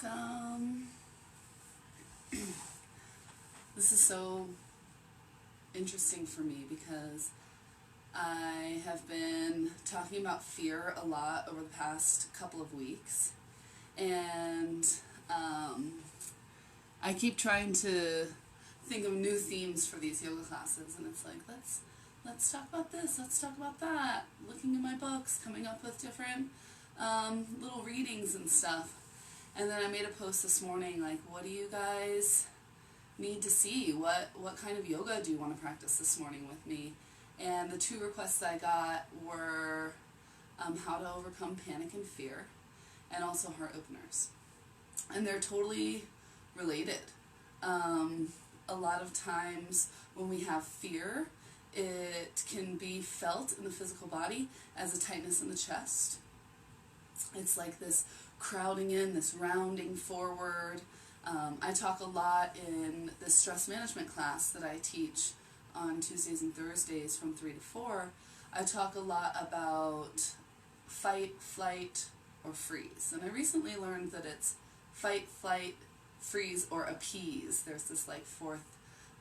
Welcome. This is so interesting for me because I have been talking about fear a lot over the past couple of weeks, and I keep trying to think of new themes for these yoga classes, and it's like, let's talk about this, let's talk about that, looking at my books, coming up with different little readings and stuff. And then I made a post this morning, like, what do you guys need to see? What kind of yoga do you want to practice this morning with me? And the two requests I got were how to overcome panic and fear, and also heart openers. And they're totally related. A lot of times when we have fear, it can be felt in the physical body as a tightness in the chest. It's like this crowding in, this rounding forward. I talk a lot in the stress management class that I teach on Tuesdays and Thursdays from 3 to 4. I talk a lot about fight, flight, or freeze. And I recently learned that it's fight, flight, freeze, or appease. There's this like fourth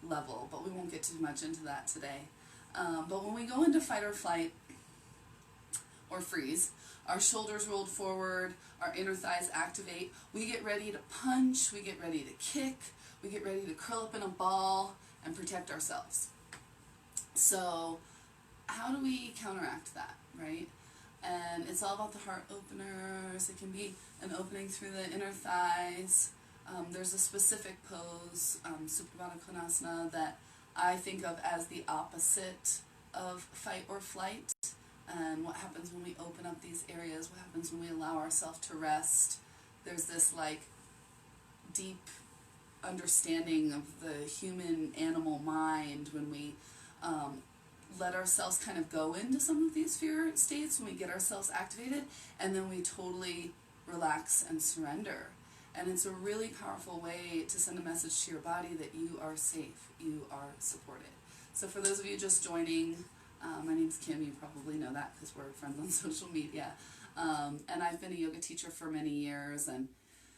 level, but we won't get too much into that today. But when we go into fight or flight or freeze, our shoulders rolled forward, our inner thighs activate, we get ready to punch, we get ready to kick, we get ready to curl up in a ball and protect ourselves. So how do we counteract that, right? And it's all about the heart openers. It can be an opening through the inner thighs. There's a specific pose, Supabhata Konasana, that I think of as the opposite of fight or flight. And what happens when we open up these areas, what happens when we allow ourselves to rest. There's this like deep understanding of the human animal mind when we let ourselves kind of go into some of these fear states, when we get ourselves activated, and then we totally relax and surrender. And it's a really powerful way to send a message to your body that you are safe, you are supported. So for those of you just joining, my name's Kim, you probably know that because we're friends on social media. And I've been a yoga teacher for many years, and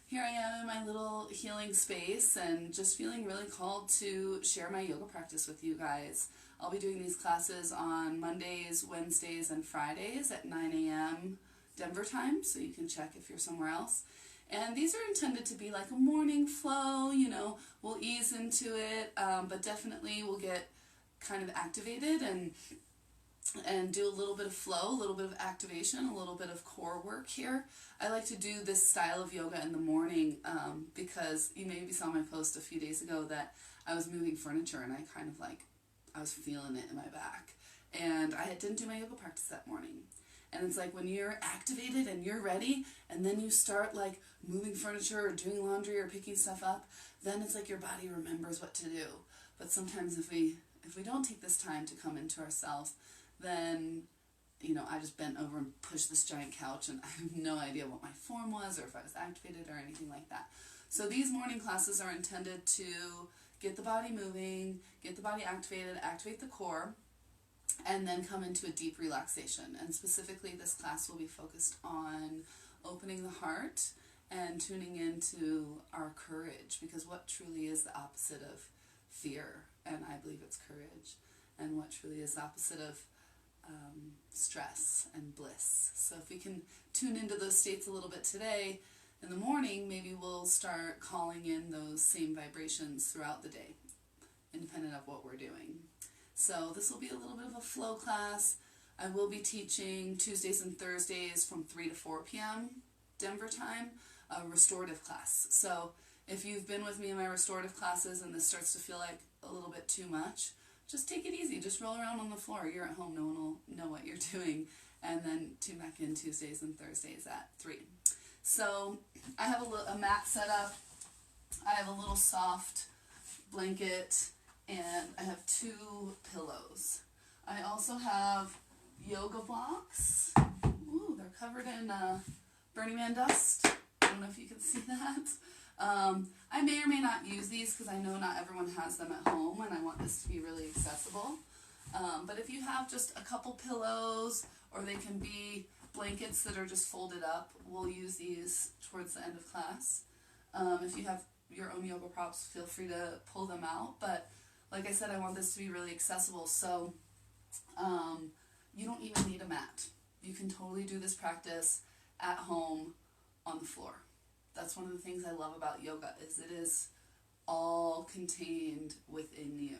here I am in my little healing space and just feeling really called to share my yoga practice with you guys. I'll be doing these classes on Mondays, Wednesdays, and Fridays at 9 a.m. Denver time, so you can check if you're somewhere else. And these are intended to be like a morning flow, you know, we'll ease into it, but definitely we'll get kind of activated and do a little bit of flow, a little bit of activation, a little bit of core work here. I like to do this style of yoga in the morning because you maybe saw my post a few days ago that I was moving furniture and I was feeling it in my back. And I didn't do my yoga practice that morning. And it's like when you're activated and you're ready, and then you start like moving furniture or doing laundry or picking stuff up, then it's like your body remembers what to do. But sometimes if we don't take this time to come into ourselves, then, you know, I just bent over and pushed this giant couch and I have no idea what my form was or if I was activated or anything like that. So these morning classes are intended to get the body moving, get the body activated, activate the core, and then come into a deep relaxation. And specifically this class will be focused on opening the heart and tuning into our courage, because what truly is the opposite of fear? And I believe it's courage. And what truly is the opposite of stress and bliss. So if we can tune into those states a little bit today, in the morning, maybe we'll start calling in those same vibrations throughout the day, independent of what we're doing. So this will be a little bit of a flow class. I will be teaching Tuesdays and Thursdays from 3 to 4 p.m. Denver time, a restorative class. So if you've been with me in my restorative classes and this starts to feel like a little bit too much, just take it easy. Just roll around on the floor. You're at home. No one will know what you're doing. And then tune back in Tuesdays and Thursdays at 3. So I have a mat set up. I have a little soft blanket. And I have 2 pillows. I also have yoga blocks. Ooh, they're covered in Burning Man dust. I don't know if you can see that. I may or may not use these because I know not everyone has them at home and I want this to be really accessible. But if you have just a couple pillows, or they can be blankets that are just folded up, we'll use these towards the end of class. If you have your own yoga props, feel free to pull them out. But like I said, I want this to be really accessible. So you don't even need a mat. You can totally do this practice at home on the floor. That's one of the things I love about yoga, is it is all contained within you.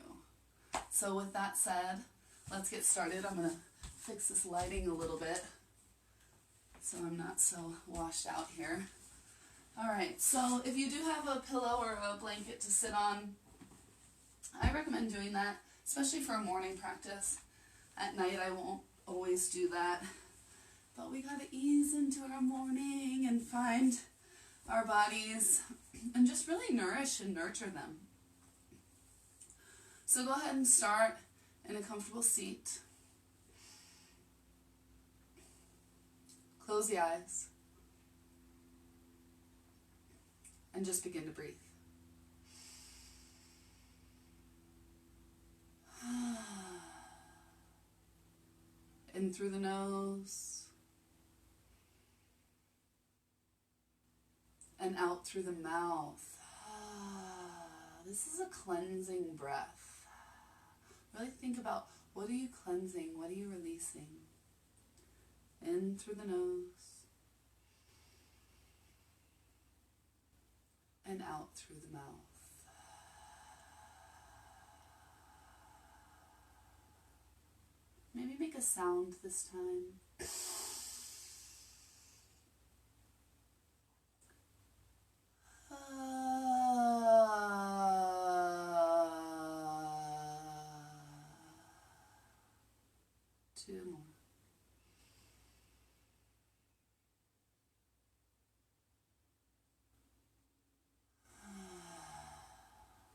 So with that said, let's get started. I'm going to fix this lighting a little bit so I'm not so washed out here. Alright, so if you do have a pillow or a blanket to sit on, I recommend doing that, especially for a morning practice. At night I won't always do that, but we gotta ease into our morning and find our bodies and just really nourish and nurture them. So go ahead and start in a comfortable seat. Close the eyes and just begin to breathe. In through the nose and out through the mouth. This is a cleansing breath. Really think about, what are you cleansing? What are you releasing? In through the nose and out through the mouth. Maybe make a sound this time. 2 more.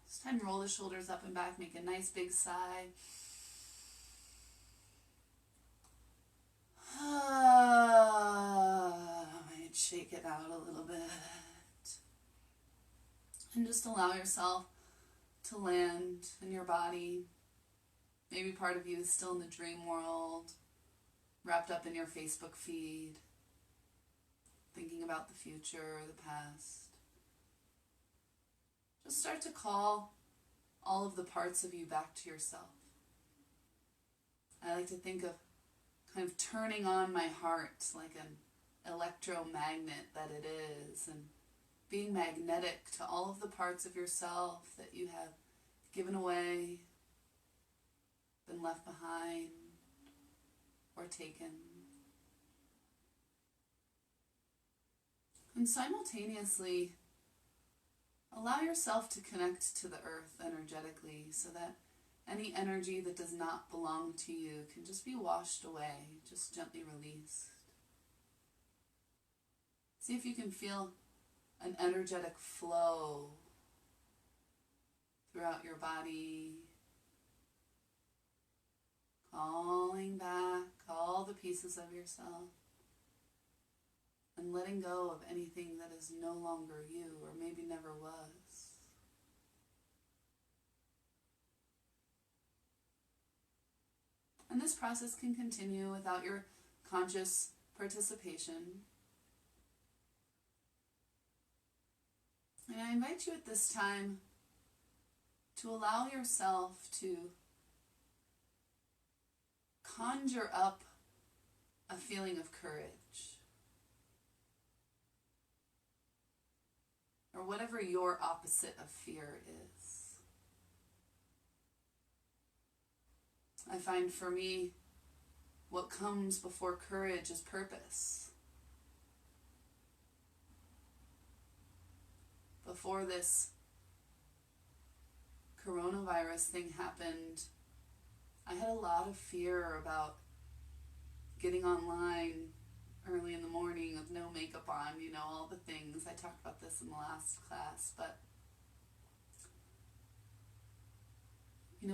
This time roll the shoulders up and back, make a nice big sigh. Might shake it out a little bit. And just allow yourself to land in your body. Maybe part of you is still in the dream world, wrapped up in your Facebook feed, thinking about the future or the past. Just start to call all of the parts of you back to yourself. I like to think of kind of turning on my heart like an electromagnet that it is, and being magnetic to all of the parts of yourself that you have given away, been left behind, or taken. And simultaneously, allow yourself to connect to the earth energetically so that any energy that does not belong to you can just be washed away, just gently released. See if you can feel an energetic flow throughout your body, calling back all the pieces of yourself and letting go of anything that is no longer you or maybe never was. And this process can continue without your conscious participation. And I invite you at this time to allow yourself to conjure up a feeling of courage, or whatever your opposite of fear is. I find for me, what comes before courage is purpose. Before this coronavirus thing happened, I had a lot of fear about getting online early in the morning with no makeup on, all the things. I talked about this in the last class, but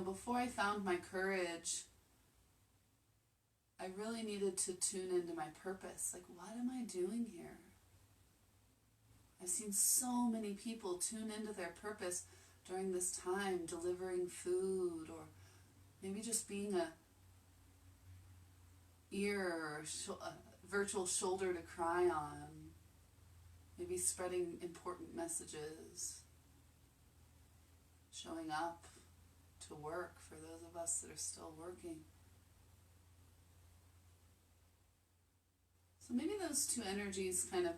before I found my courage, I really needed to tune into my purpose. Like, what am I doing here? I've seen so many people tune into their purpose during this time, delivering food, or maybe just being a ear or a virtual shoulder to cry on. Maybe spreading important messages, showing up to work for those of us that are still working. So maybe those two energies kind of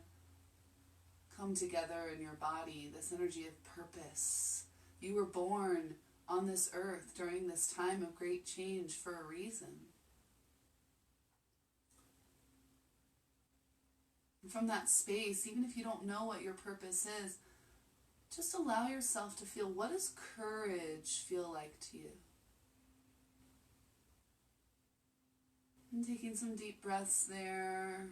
come together in your body, this energy of purpose. You were born on this earth during this time of great change for a reason. And from that space, even if you don't know what your purpose is, just allow yourself to feel, what does courage feel like to you? And taking some deep breaths there.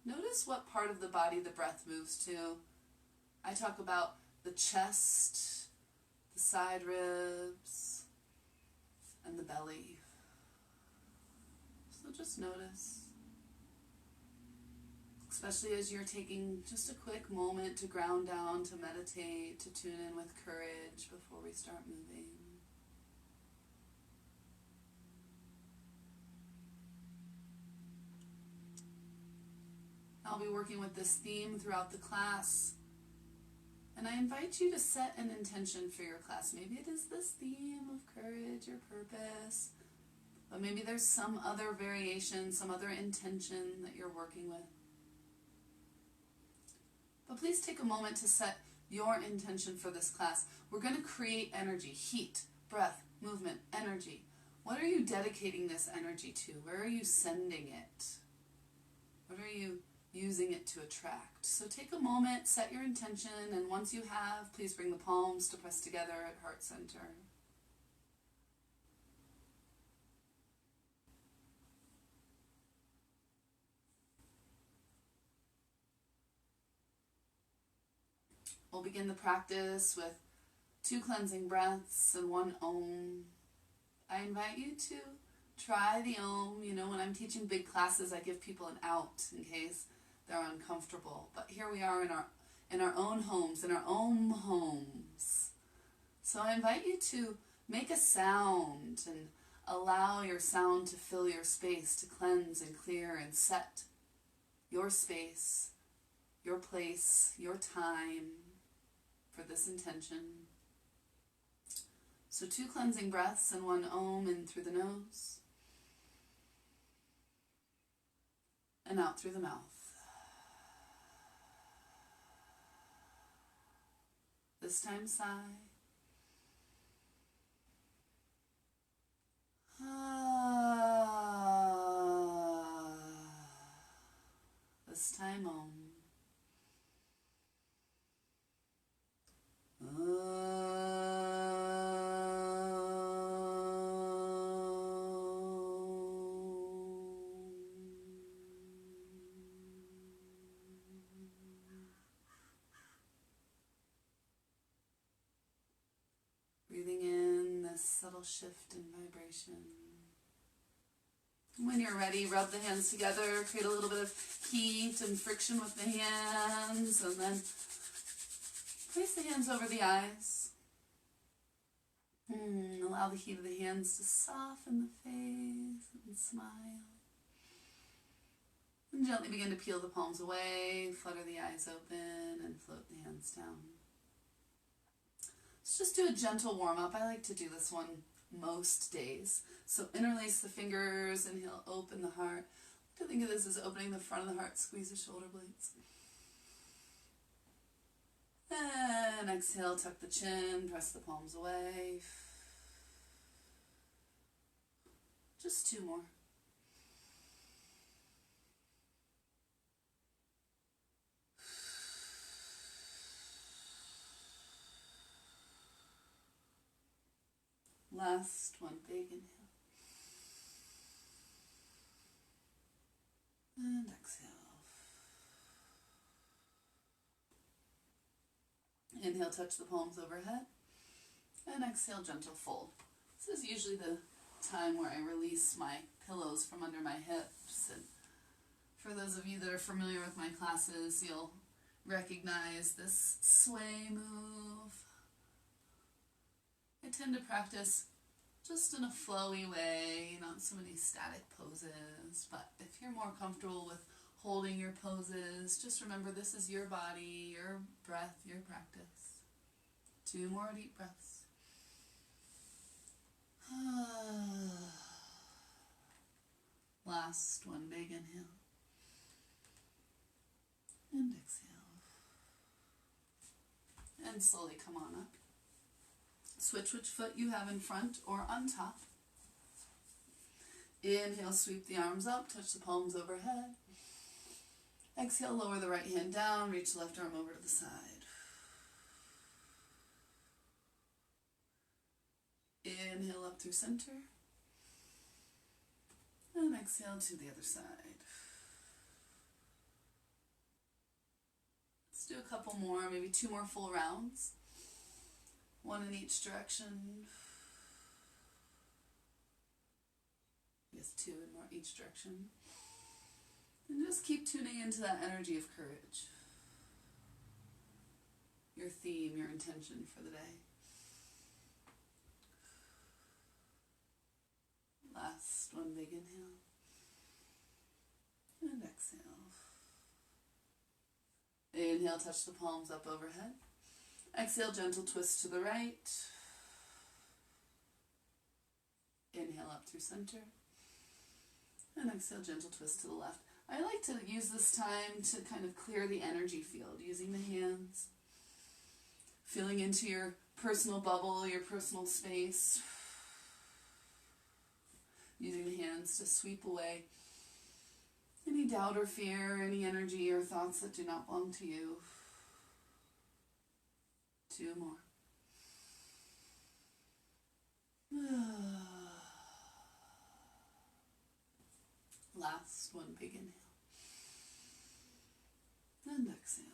Notice what part of the body the breath moves to. I talk about the chest, the side ribs, and the belly. So just notice. Especially as you're taking just a quick moment to ground down, to meditate, to tune in with courage before we start moving. I'll be working with this theme throughout the class, and I invite you to set an intention for your class. Maybe it is this theme of courage or purpose, but maybe there's some other variation, some other intention that you're working with. But please take a moment to set your intention for this class. We're going to create energy, heat, breath, movement, energy. What are you dedicating this energy to? Where are you sending it? What are you using it to attract? So take a moment, set your intention, and once you have, please bring the palms to press together at heart center. We'll begin the practice with 2 cleansing breaths and 1 Om. I invite you to try the Om. You know, when I'm teaching big classes, I give people an out in case they're uncomfortable. But here we are in our own homes, in our Om homes. So I invite you to make a sound and allow your sound to fill your space, to cleanse and clear and set your space, your place, your time for this intention. So 2 cleansing breaths and 1 Om in through the nose and out through the mouth. This time sigh. This time Om. Breathing in this subtle shift in vibration. When you're ready, rub the hands together, create a little bit of heat and friction with the hands, and then place the hands over the eyes. Allow the heat of the hands to soften the face and smile. And gently begin to peel the palms away, flutter the eyes open, and float the hands down. Let's just do a gentle warm-up. I like to do this one most days. So interlace the fingers, inhale, open the heart. I like to think of this as opening the front of the heart, squeeze the shoulder blades. And exhale, tuck the chin, press the palms away. Just 2 more. Last one, big inhale. And exhale. Inhale, touch the palms overhead. And exhale, gentle fold. This is usually the time where I release my pillows from under my hips. And for those of you that are familiar with my classes, you'll recognize this sway move. I tend to practice just in a flowy way, not so many static poses, but if you're more comfortable with holding your poses. Just remember, this is your body, your breath, your practice. 2 more deep breaths. Last one, big inhale. And exhale. And slowly come on up. Switch which foot you have in front or on top. Inhale, sweep the arms up, touch the palms overhead. Exhale, lower the right hand down, reach the left arm over to the side. Inhale up through center. And exhale to the other side. Let's do a couple more, maybe 2 more full rounds. 1 in each direction. Yes, 2 in more each direction. And just keep tuning into that energy of courage. Your theme, your intention for the day. Last one, big inhale. And exhale. Inhale, touch the palms up overhead. Exhale, gentle twist to the right. Inhale up through center. And exhale, gentle twist to the left. I like to use this time to kind of clear the energy field, using the hands, feeling into your personal bubble, your personal space, using the hands to sweep away any doubt or fear, any energy or thoughts that do not belong to you. 2 more. Last one, big inhale. And exhale.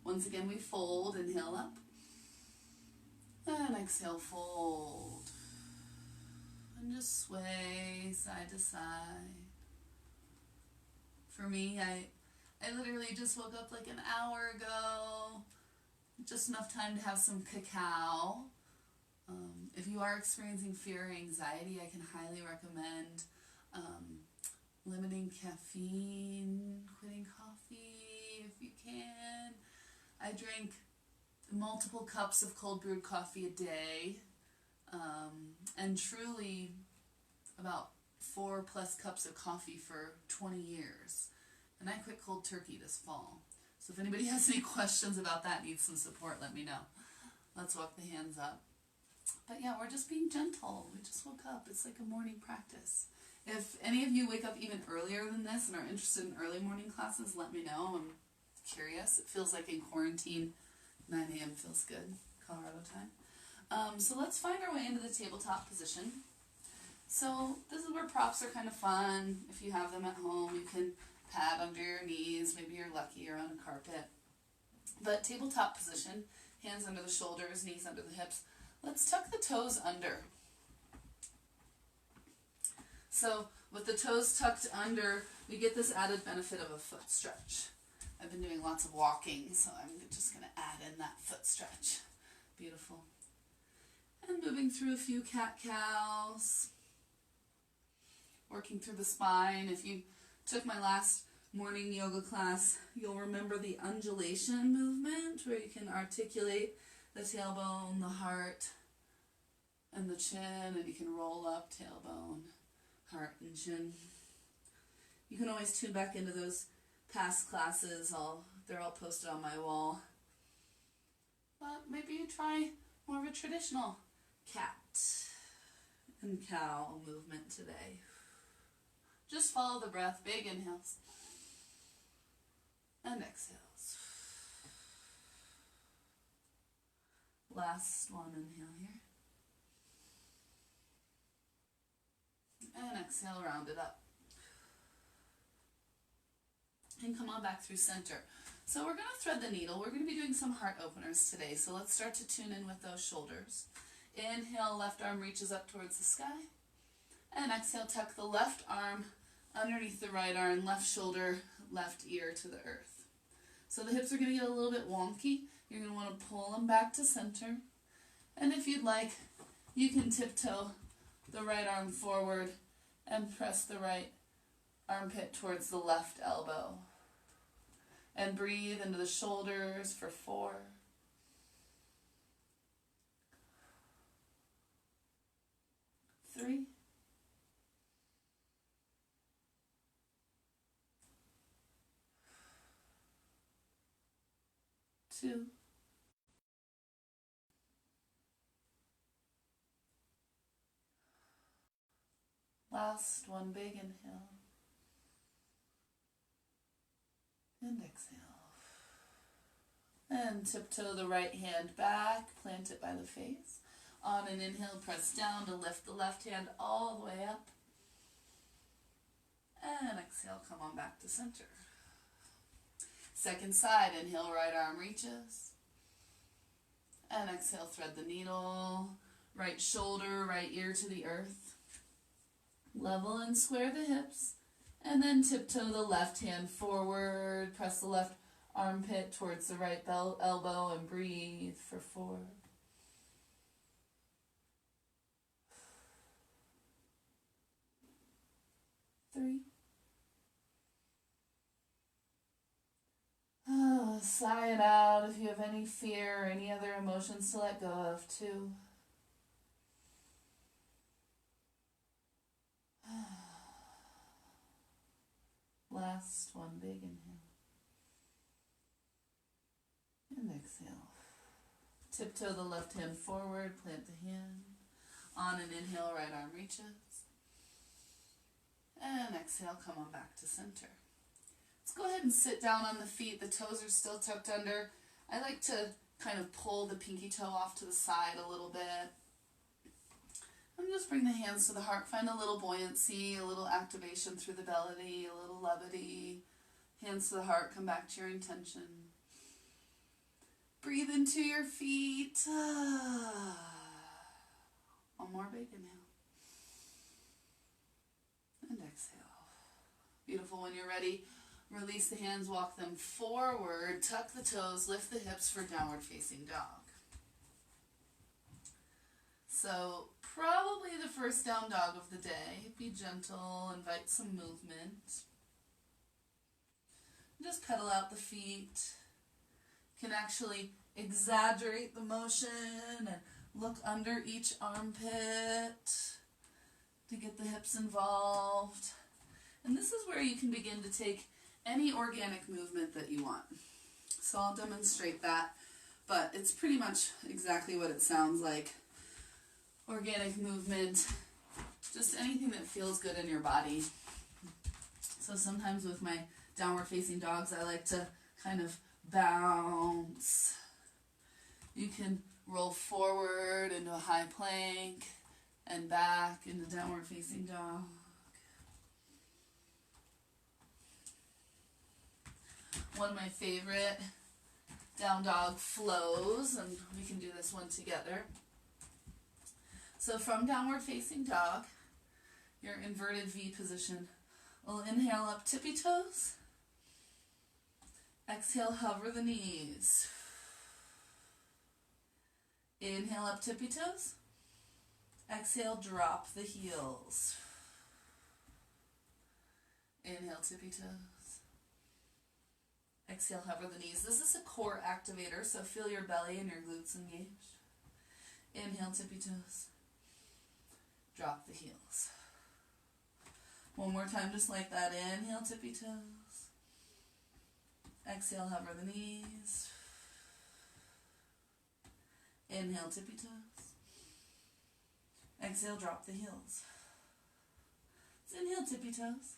Once again, we fold, inhale up. And exhale, fold. And just sway side to side. For me, I literally just woke up like an hour ago. Just enough time to have some cacao. If you are experiencing fear or anxiety, I can highly recommend limiting caffeine, quitting coffee if you can. I drink multiple cups of cold brewed coffee a day, and truly about 4+ cups of coffee for 20 years. And I quit cold turkey this fall. So if anybody has any questions about that, needs some support, let me know. Let's walk the hands up. But yeah, we're just being gentle. We just woke up. It's like a morning practice. If any of you wake up even earlier than this and are interested in early morning classes, let me know. I'm curious. It feels like in quarantine, 9 a.m. feels good, Colorado time. So let's find our way into the tabletop position. So this is where props are kind of fun. If you have them at home, you can pad under your knees. Maybe you're lucky you're on a carpet. But tabletop position, hands under the shoulders, knees under the hips. Let's tuck the toes under. So with the toes tucked under, we get this added benefit of a foot stretch. I've been doing lots of walking, so I'm just going to add in that foot stretch. Beautiful. And moving through a few cat-cows. Working through the spine. If you took my last morning yoga class, you'll remember the undulation movement, where you can articulate the tailbone, the heart, and the chin, and you can roll up tailbone, heart, and chin. You can always tune back into those past classes. They're all posted on my wall. But maybe you try more of a traditional cat and cow movement today. Just follow the breath, big inhales and exhales. Last one, inhale here. And exhale, round it up. And come on back through center. So we're going to thread the needle. We're going to be doing some heart openers today. So let's start to tune in with those shoulders. Inhale, left arm reaches up towards the sky. And exhale, tuck the left arm underneath the right arm, left shoulder, left ear to the earth. So the hips are going to get a little bit wonky. You're going to want to pull them back to center. And if you'd like, you can tiptoe the right arm forward and press the right armpit towards the left elbow. And breathe into the shoulders for 4. 3. 2. Last one big inhale. And exhale. And tiptoe the right hand back, plant it by the face. On an inhale, press down to lift the left hand all the way up. And exhale, come on back to center. Second side, inhale, right arm reaches. And exhale, thread the needle. Right shoulder, right ear to the earth. Level and square the hips. And then tiptoe the left hand forward. Press the left armpit towards the right elbow and breathe for 4. 3. Sigh it out if you have any fear or any other emotions to let go of. 2. Last one big inhale. And exhale. Tiptoe the left hand forward, plant the hand. On an inhale, right arm reaches. And exhale, come on back to center. Let's go ahead and sit down on the feet. The toes are still tucked under. I like to kind of pull the pinky toe off to the side a little bit. And just bring the hands to the heart. Find a little buoyancy, a little activation through the belly, a little levity. Hands to the heart, come back to your intention. Breathe into your feet. One more big inhale. And exhale. Beautiful. When you're ready, release the hands, walk them forward, tuck the toes, lift the hips for downward facing dog. So probably the first down dog of the day. Be gentle, invite some movement. Just pedal out the feet. You can actually exaggerate the motion and look under each armpit to get the hips involved. And this is where you can begin to take any organic movement that you want. So I'll demonstrate that, but it's pretty much exactly what it sounds like. Organic movement, just anything that feels good in your body. So sometimes with my downward facing dogs, I like to kind of bounce. You can roll forward into a high plank and back into downward facing dog. One of my favorite down dog flows, and we can do this one together. So from downward facing dog, your inverted V position. We'll inhale up tippy toes. Exhale, hover the knees. Inhale up tippy toes. Exhale, drop the heels. Inhale, tippy toes. Exhale, hover the knees. This is a core activator, so feel your belly and your glutes engaged. Inhale, tippy toes. Drop the heels. One more time, just like that. Inhale, tippy toes. Exhale, hover the knees. Inhale, tippy toes. Exhale, drop the heels. Let's inhale, tippy toes.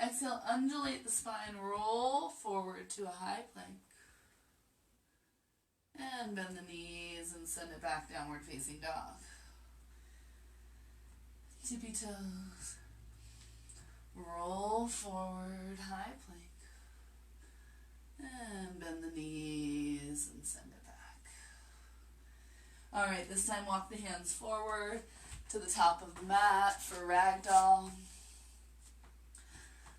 Exhale, undulate the spine, roll forward to a high plank. And bend the knees and send it back, downward facing dog. Tippy toes. Roll forward, high plank. And bend the knees and send it back. All right, this time walk the hands forward to the top of the mat for ragdoll.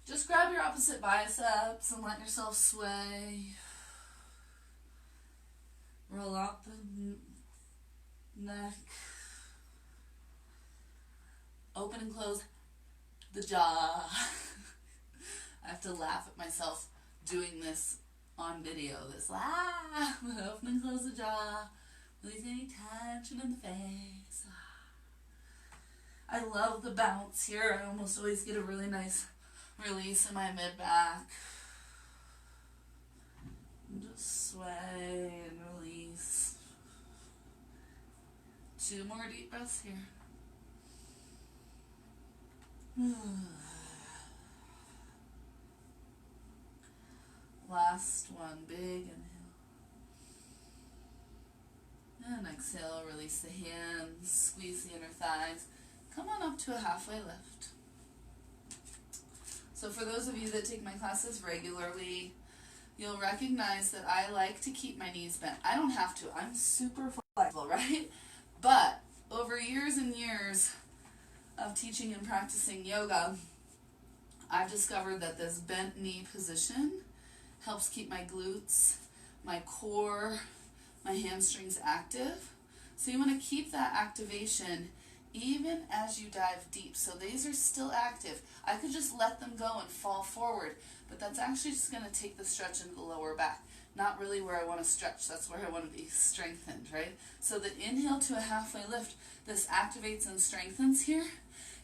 Just grab your opposite biceps and let yourself sway. Roll out the neck. Open and close the jaw. I have to laugh at myself doing this on video. This open and close the jaw, release any tension in the face. I love the bounce here. I almost always get a really nice release in my mid-back. Just sway and release. 2 more deep breaths here. Last one, big inhale. And exhale, release the hands, squeeze the inner thighs. Come on up to a halfway lift. So for those of you that take my classes regularly, you'll recognize that I like to keep my knees bent. I don't have to. I'm super flexible, right? But over years and years of teaching and practicing yoga, I've discovered that this bent knee position helps keep my glutes, my core, my hamstrings active. So you want to keep that activation even as you dive deep. So these are still active. I could just let them go and fall forward, but that's actually just going to take the stretch into the lower back. Not really where I want to stretch. That's where I want to be strengthened, right? So the inhale to a halfway lift, this activates and strengthens here.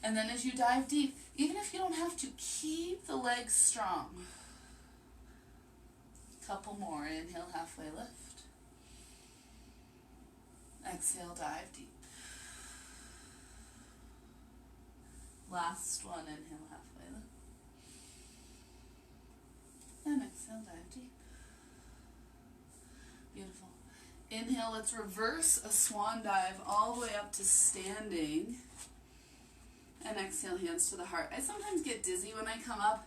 And then as you dive deep, even if you don't have to, keep the legs strong. Couple more. Inhale, halfway lift. Exhale, dive deep. Last one. Inhale, halfway lift. And exhale, dive deep. Beautiful. Inhale, let's reverse a swan dive all the way up to standing. And exhale, hands to the heart. I sometimes get dizzy when I come up.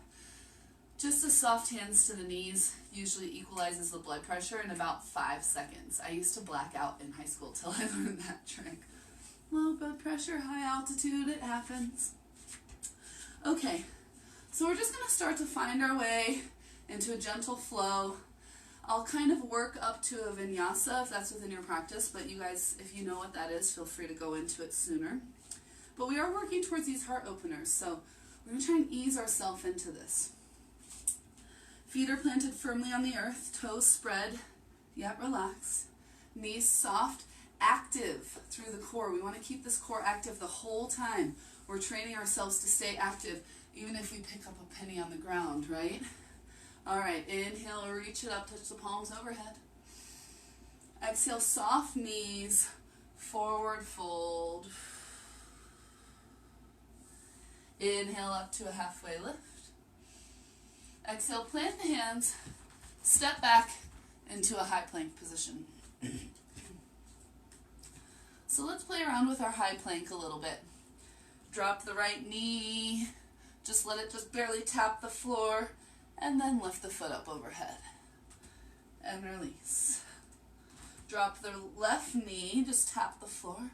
Just a soft hands to the knees usually equalizes the blood pressure in about 5 seconds. I used to black out in high school till I learned that trick. Low blood pressure, high altitude, it happens. Okay, so we're just going to start to find our way into a gentle flow. I'll kind of work up to a vinyasa if that's within your practice, but you guys, if you know what that is, feel free to go into it sooner. But we are working towards these heart openers, so we're going to try and ease ourselves into this. Feet are planted firmly on the earth, toes spread, yet relaxed. Knees soft, active through the core. We want to keep this core active the whole time. We're training ourselves to stay active, even if we pick up a penny on the ground, right? All right, inhale, reach it up, touch the palms overhead. Exhale, soft knees, forward fold. Inhale up to a halfway lift. Exhale, plant the hands, step back into a high plank position. So let's play around with our high plank a little bit. Drop the right knee, just let it just barely tap the floor, and then lift the foot up overhead. And release. Drop the left knee, just tap the floor,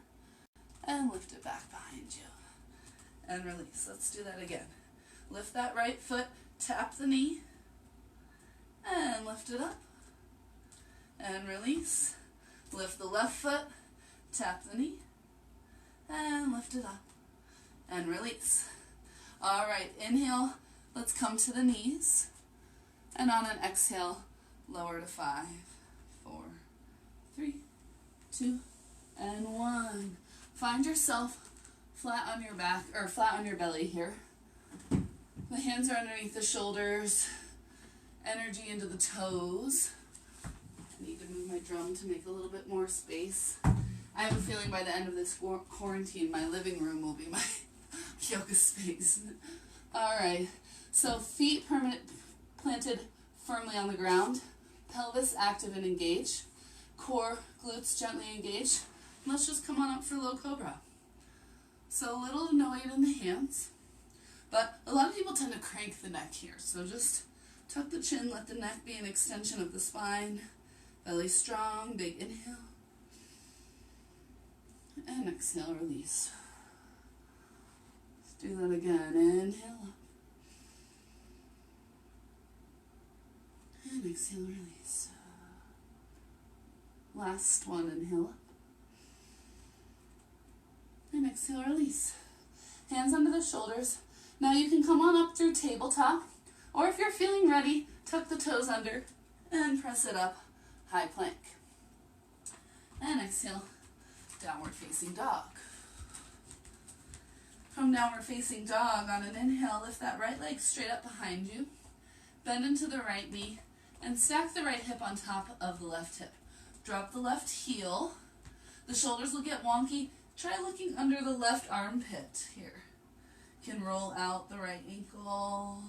and lift it back behind you. And release. Let's do that again. Lift that right foot, tap the knee, and lift it up. And release. Lift the left foot, tap the knee, and lift it up. And release. All right, inhale. Let's come to the knees. And on an exhale, lower to 5, 4, 3, 2, and 1. Find yourself flat on your back, or flat on your belly here. The hands are underneath the shoulders. Energy into the toes. I need to move my drum to make a little bit more space. I have a feeling by the end of this quarantine, my living room will be my yoga space. All right, so feet planted firmly on the ground. Pelvis active and engaged. Core, glutes gently engaged. Let's just come on up for low cobra. So little to no weight in the hands. But a lot of people tend to crank the neck here. So just tuck the chin, let the neck be an extension of the spine. Belly strong, big inhale. And exhale, release. Let's do that again. Inhale up. And exhale, release. Last one, inhale up. And exhale, release. Hands under the shoulders. Now you can come on up through tabletop, Or if you're feeling ready, tuck the toes under and press it up, high plank. And exhale, downward facing dog. From downward facing dog, on an inhale, lift that right leg straight up behind you. Bend into the right knee and stack the right hip on top of the left hip. Drop the left heel. The shoulders will get wonky. Try looking under the left armpit here. You can roll out the right ankle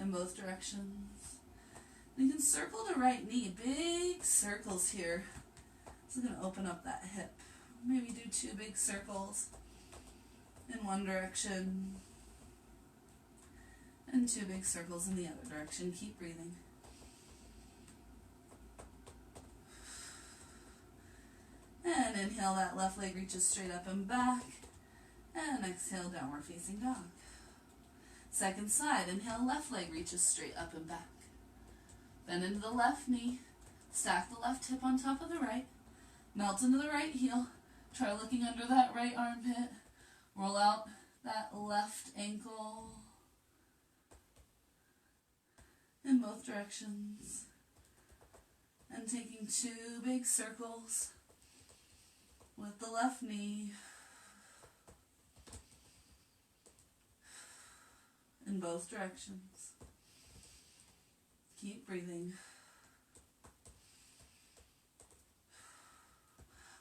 in both directions. And you can circle the right knee. Big circles here. This is going to open up that hip. Maybe do 2 big circles in one direction and 2 big circles in the other direction. Keep breathing. And inhale, that left leg reaches straight up and back. And exhale, downward facing dog. Second side, inhale, left leg reaches straight up and back. Bend into the left knee. Stack the left hip on top of the right. Melt into the right heel. Try looking under that right armpit. Roll out that left ankle in both directions. And taking 2 big circles with the left knee in both directions. Keep breathing.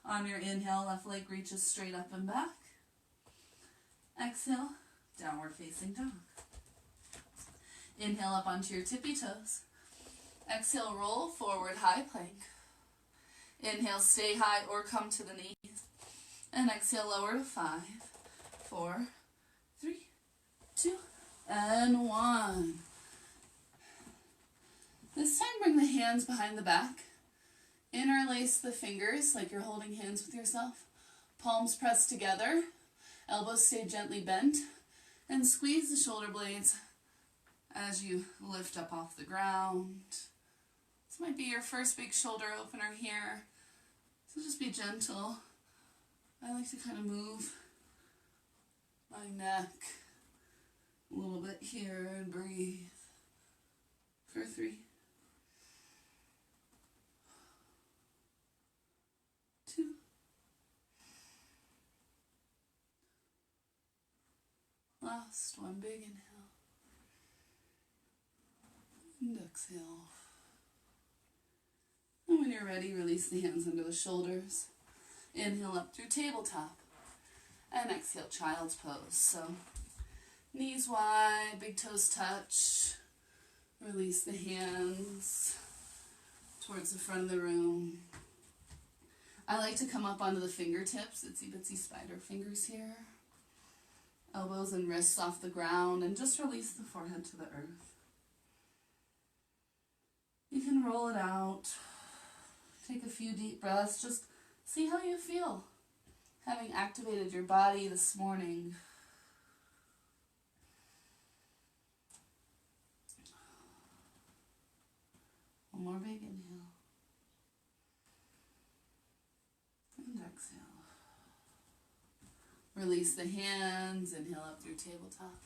On your inhale, left leg reaches straight up and back. Exhale, downward facing dog. Inhale up onto your tippy toes. Exhale, roll forward, high plank. Inhale, stay high or come to the knees. And exhale, lower to 5, 4, 3, 2, and 1. This time, bring the hands behind the back. Interlace the fingers like you're holding hands with yourself. Palms pressed together. Elbows stay gently bent. And squeeze the shoulder blades as you lift up off the ground. This might be your first big shoulder opener here. So just be gentle. I like to kind of move my neck a little bit here and breathe for 3, 2, last one, big inhale and exhale. And when you're ready, release the hands under the shoulders. Inhale up through tabletop. And exhale, child's pose. So knees wide, big toes touch. Release the hands towards the front of the room. I like to come up onto the fingertips, itsy bitsy spider fingers here. Elbows and wrists off the ground, and just release the forehead to the earth. You can roll it out. Take a few deep breaths. Just see how you feel, having activated your body this morning. One more big inhale. And exhale. Release the hands. Inhale up through tabletop.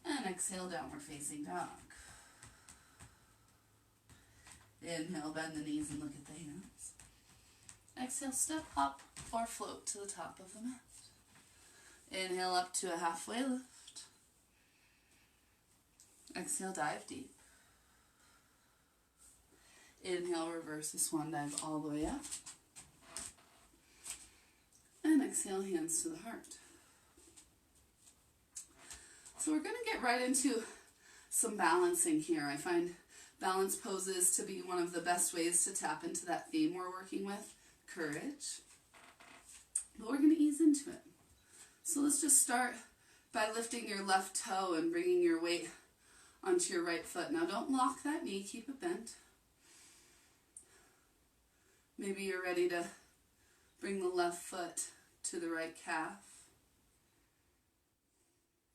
And exhale, downward facing dog. Inhale, bend the knees and look at the hands. Exhale, step up or float to the top of the mat. Inhale up to a halfway lift. Exhale, dive deep. Inhale, reverse the swan dive all the way up. And exhale, hands to the heart. So we're going to get right into some balancing here. I find balance poses to be one of the best ways to tap into that theme we're working with, courage. But we're going to ease into it. So let's just start by lifting your left toe and bringing your weight onto your right foot. Now don't lock that knee, keep it bent. Maybe you're ready to bring the left foot to the right calf.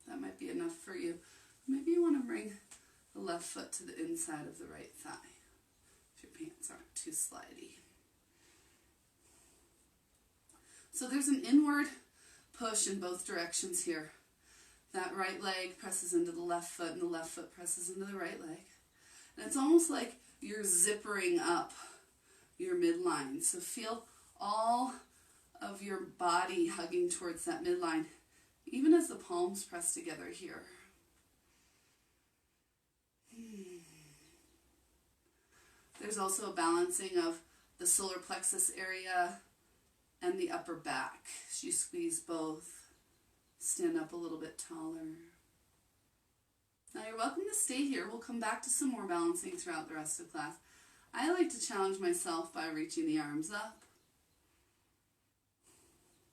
That might be enough for you. Maybe you want to bring the left foot to the inside of the right thigh, if your pants aren't too slidey. So there's an inward push in both directions here. That right leg presses into the left foot, and the left foot presses into the right leg. And it's almost like you're zippering up your midline. So feel all of your body hugging towards that midline, even as the palms press together here. There's also a balancing of the solar plexus area and the upper back. As you squeeze both, stand up a little bit taller. Now you're welcome to stay here. We'll come back to some more balancing throughout the rest of class. I like to challenge myself by reaching the arms up.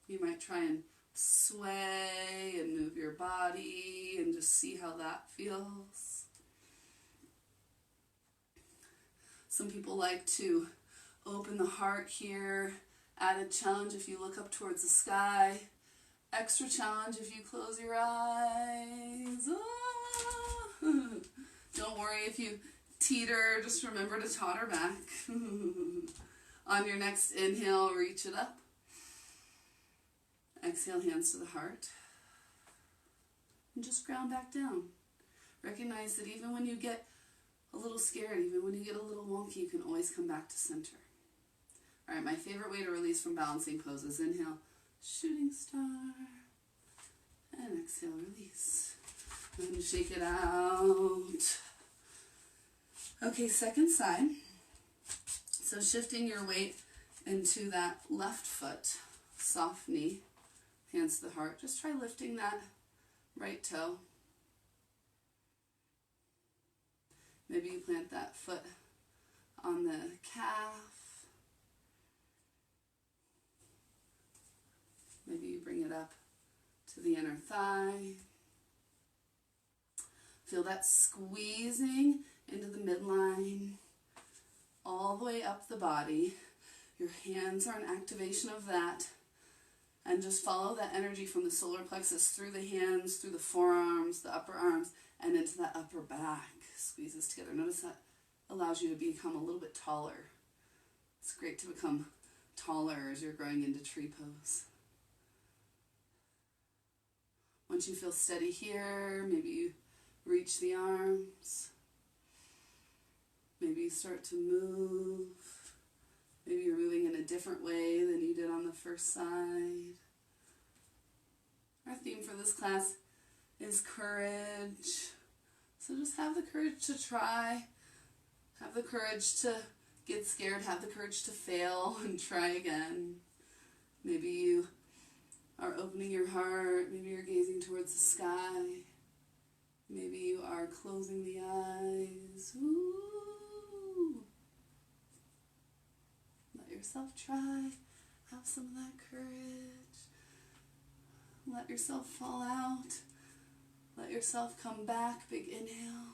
You might try and sway and move your body and just see how that feels. Some people like to open the heart here. Added challenge if you look up towards the sky. Extra challenge if you close your eyes. Ah. Don't worry if you teeter, just remember to totter back. On your next inhale, reach it up. Exhale, hands to the heart. And just ground back down. Recognize that even when you get a little scared, even when you get a little wonky, you can always come back to center. All right, my favorite way to release from balancing poses. Inhale, shooting star. And exhale, release. And shake it out. Okay, second side. So shifting your weight into that left foot, soft knee, hands to the heart. Just try lifting that right toe. Maybe you plant that foot on the calf. Maybe you bring it up to the inner thigh. Feel that squeezing into the midline, all the way up the body. Your hands are an activation of that. And just follow that energy from the solar plexus through the hands, through the forearms, the upper arms, and into that upper back. Squeezes together. Notice that allows you to become a little bit taller. It's great to become taller as you're growing into tree pose. Once you feel steady here, maybe you reach the arms. Maybe you start to move. Maybe you're moving in a different way than you did on the first side. Our theme for this class is courage. So just have the courage to try. Have the courage to get scared. Have the courage to fail and try again. Maybe you are opening your heart. Maybe you're gazing towards the sky. Maybe you are closing the eyes. Ooh. Let yourself try. Have some of that courage. Let yourself fall out. Let yourself come back. Big inhale.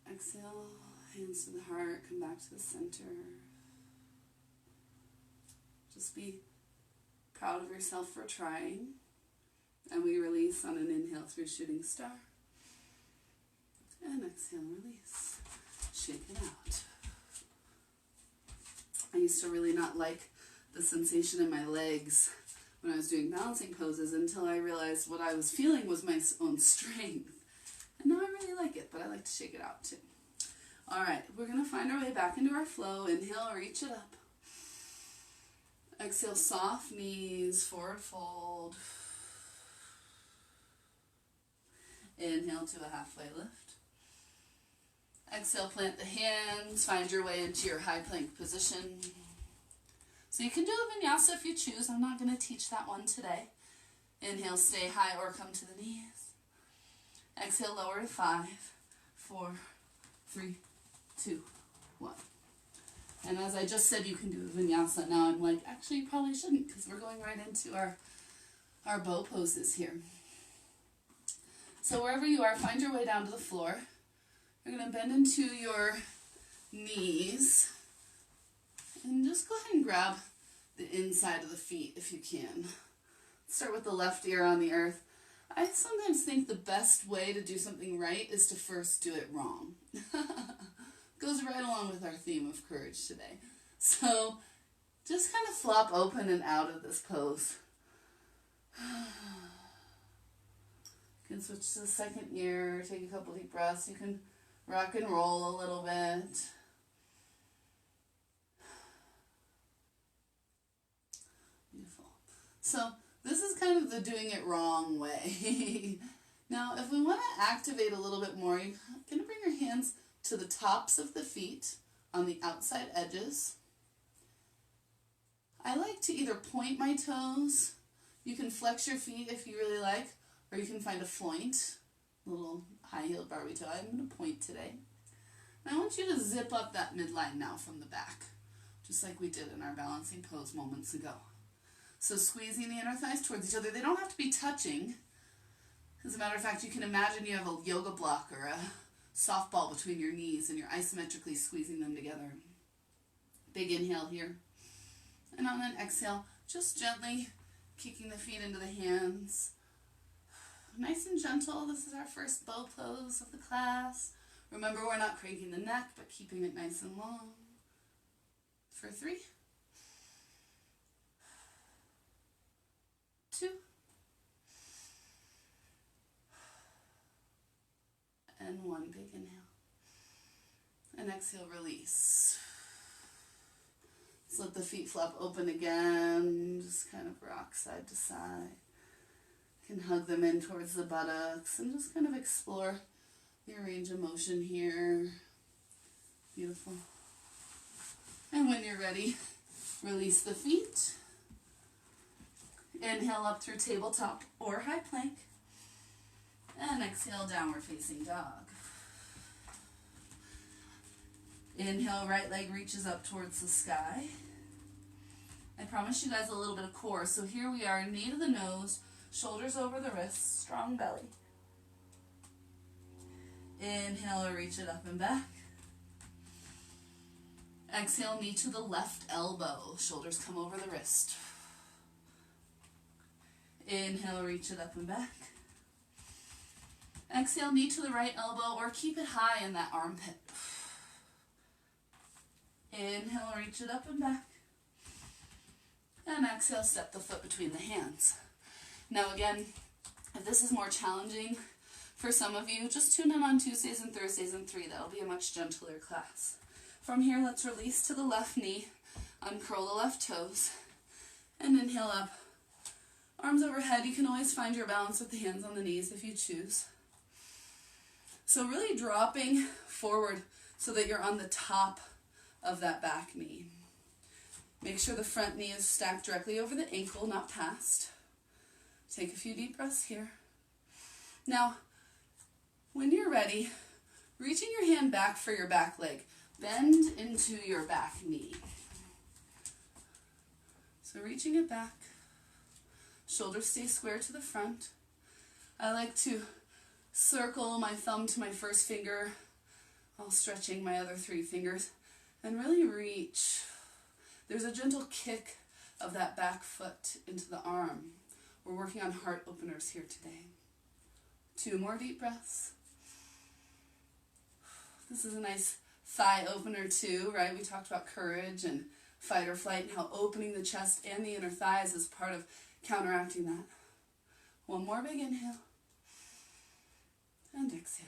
Exhale. Hands to the heart. Come back to the center. Just be proud of yourself for trying. And we release on an inhale through shooting star. And exhale, release. Shake it out. I used to really not like the sensation in my legs when I was doing balancing poses until I realized what I was feeling was my own strength. And now I really like it, but I like to shake it out too. All right, we're going to find our way back into our flow. Inhale, reach it up. Exhale, soft knees, forward fold. Inhale to a halfway lift. Exhale, plant the hands, find your way into your high plank position. So you can do a vinyasa if you choose. I'm not going to teach that one today. Inhale, stay high or come to the knees. Exhale, lower to 5, 4, 3, 2, 1. And as I just said, you can do a vinyasa. Now I'm like, actually, you probably shouldn't because we're going right into our bow poses here. So wherever you are, find your way down to the floor. You're going to bend into your knees. And just go ahead and grab the inside of the feet if you can. Start with the left ear on the earth. I sometimes think the best way to do something right is to first do it wrong. Goes right along with our theme of courage today. So just kind of flop open and out of this pose. You can switch to the second ear, take a couple deep breaths. You can rock and roll a little bit. Beautiful. So this is kind of the doing it wrong way. Now, if we want to activate a little bit more, you're going to bring your hands to the tops of the feet on the outside edges. I like to either point my toes. You can flex your feet if you really like, or you can find a floint, a little high-heeled Barbie toe. I'm going to point today. And I want you to zip up that midline now from the back, just like we did in our balancing pose moments ago. So squeezing the inner thighs towards each other. They don't have to be touching. As a matter of fact, you can imagine you have a yoga block or a softball between your knees and you're isometrically squeezing them together. Big inhale here. And on an exhale, just gently kicking the feet into the hands. Nice and gentle. This is our first bow pose of the class. Remember, we're not cranking the neck, but keeping it nice and long. For 3, 2, and 1. Big inhale. And exhale, release. Let's let the feet flop open again. Just kind of rock side to side. You can hug them in towards the buttocks and just kind of explore your range of motion here. Beautiful. And when you're ready, release the feet. Inhale up through tabletop or high plank. And exhale, downward facing dog. Inhale, right leg reaches up towards the sky. I promised you guys a little bit of core. So here we are, knee to the nose, shoulders over the wrists, strong belly. Inhale, reach it up and back. Exhale, knee to the left elbow, shoulders come over the wrist. Inhale, reach it up and back. Exhale, knee to the right elbow or keep it high in that armpit. Inhale, reach it up and back. And exhale, step the foot between the hands. Now again, if this is more challenging for some of you, just tune in on Tuesdays and Thursdays in 3. That'll be a much gentler class. From here, let's release to the left knee, uncurl the left toes, and inhale up. Arms overhead. You can always find your balance with the hands on the knees if you choose. So really dropping forward so that you're on the top of that back knee. Make sure the front knee is stacked directly over the ankle, not past. Take a few deep breaths here. Now, when you're ready, reaching your hand back for your back leg. Bend into your back knee. So reaching it back. Shoulders stay square to the front. I like to circle my thumb to my first finger while stretching my other 3 fingers and really reach. There's a gentle kick of that back foot into the arm. We're working on heart openers here today. 2 more deep breaths. This is a nice thigh opener too, right? We talked about courage and fight or flight and how opening the chest and the inner thighs is part of counteracting that. 1 more big inhale. And exhale.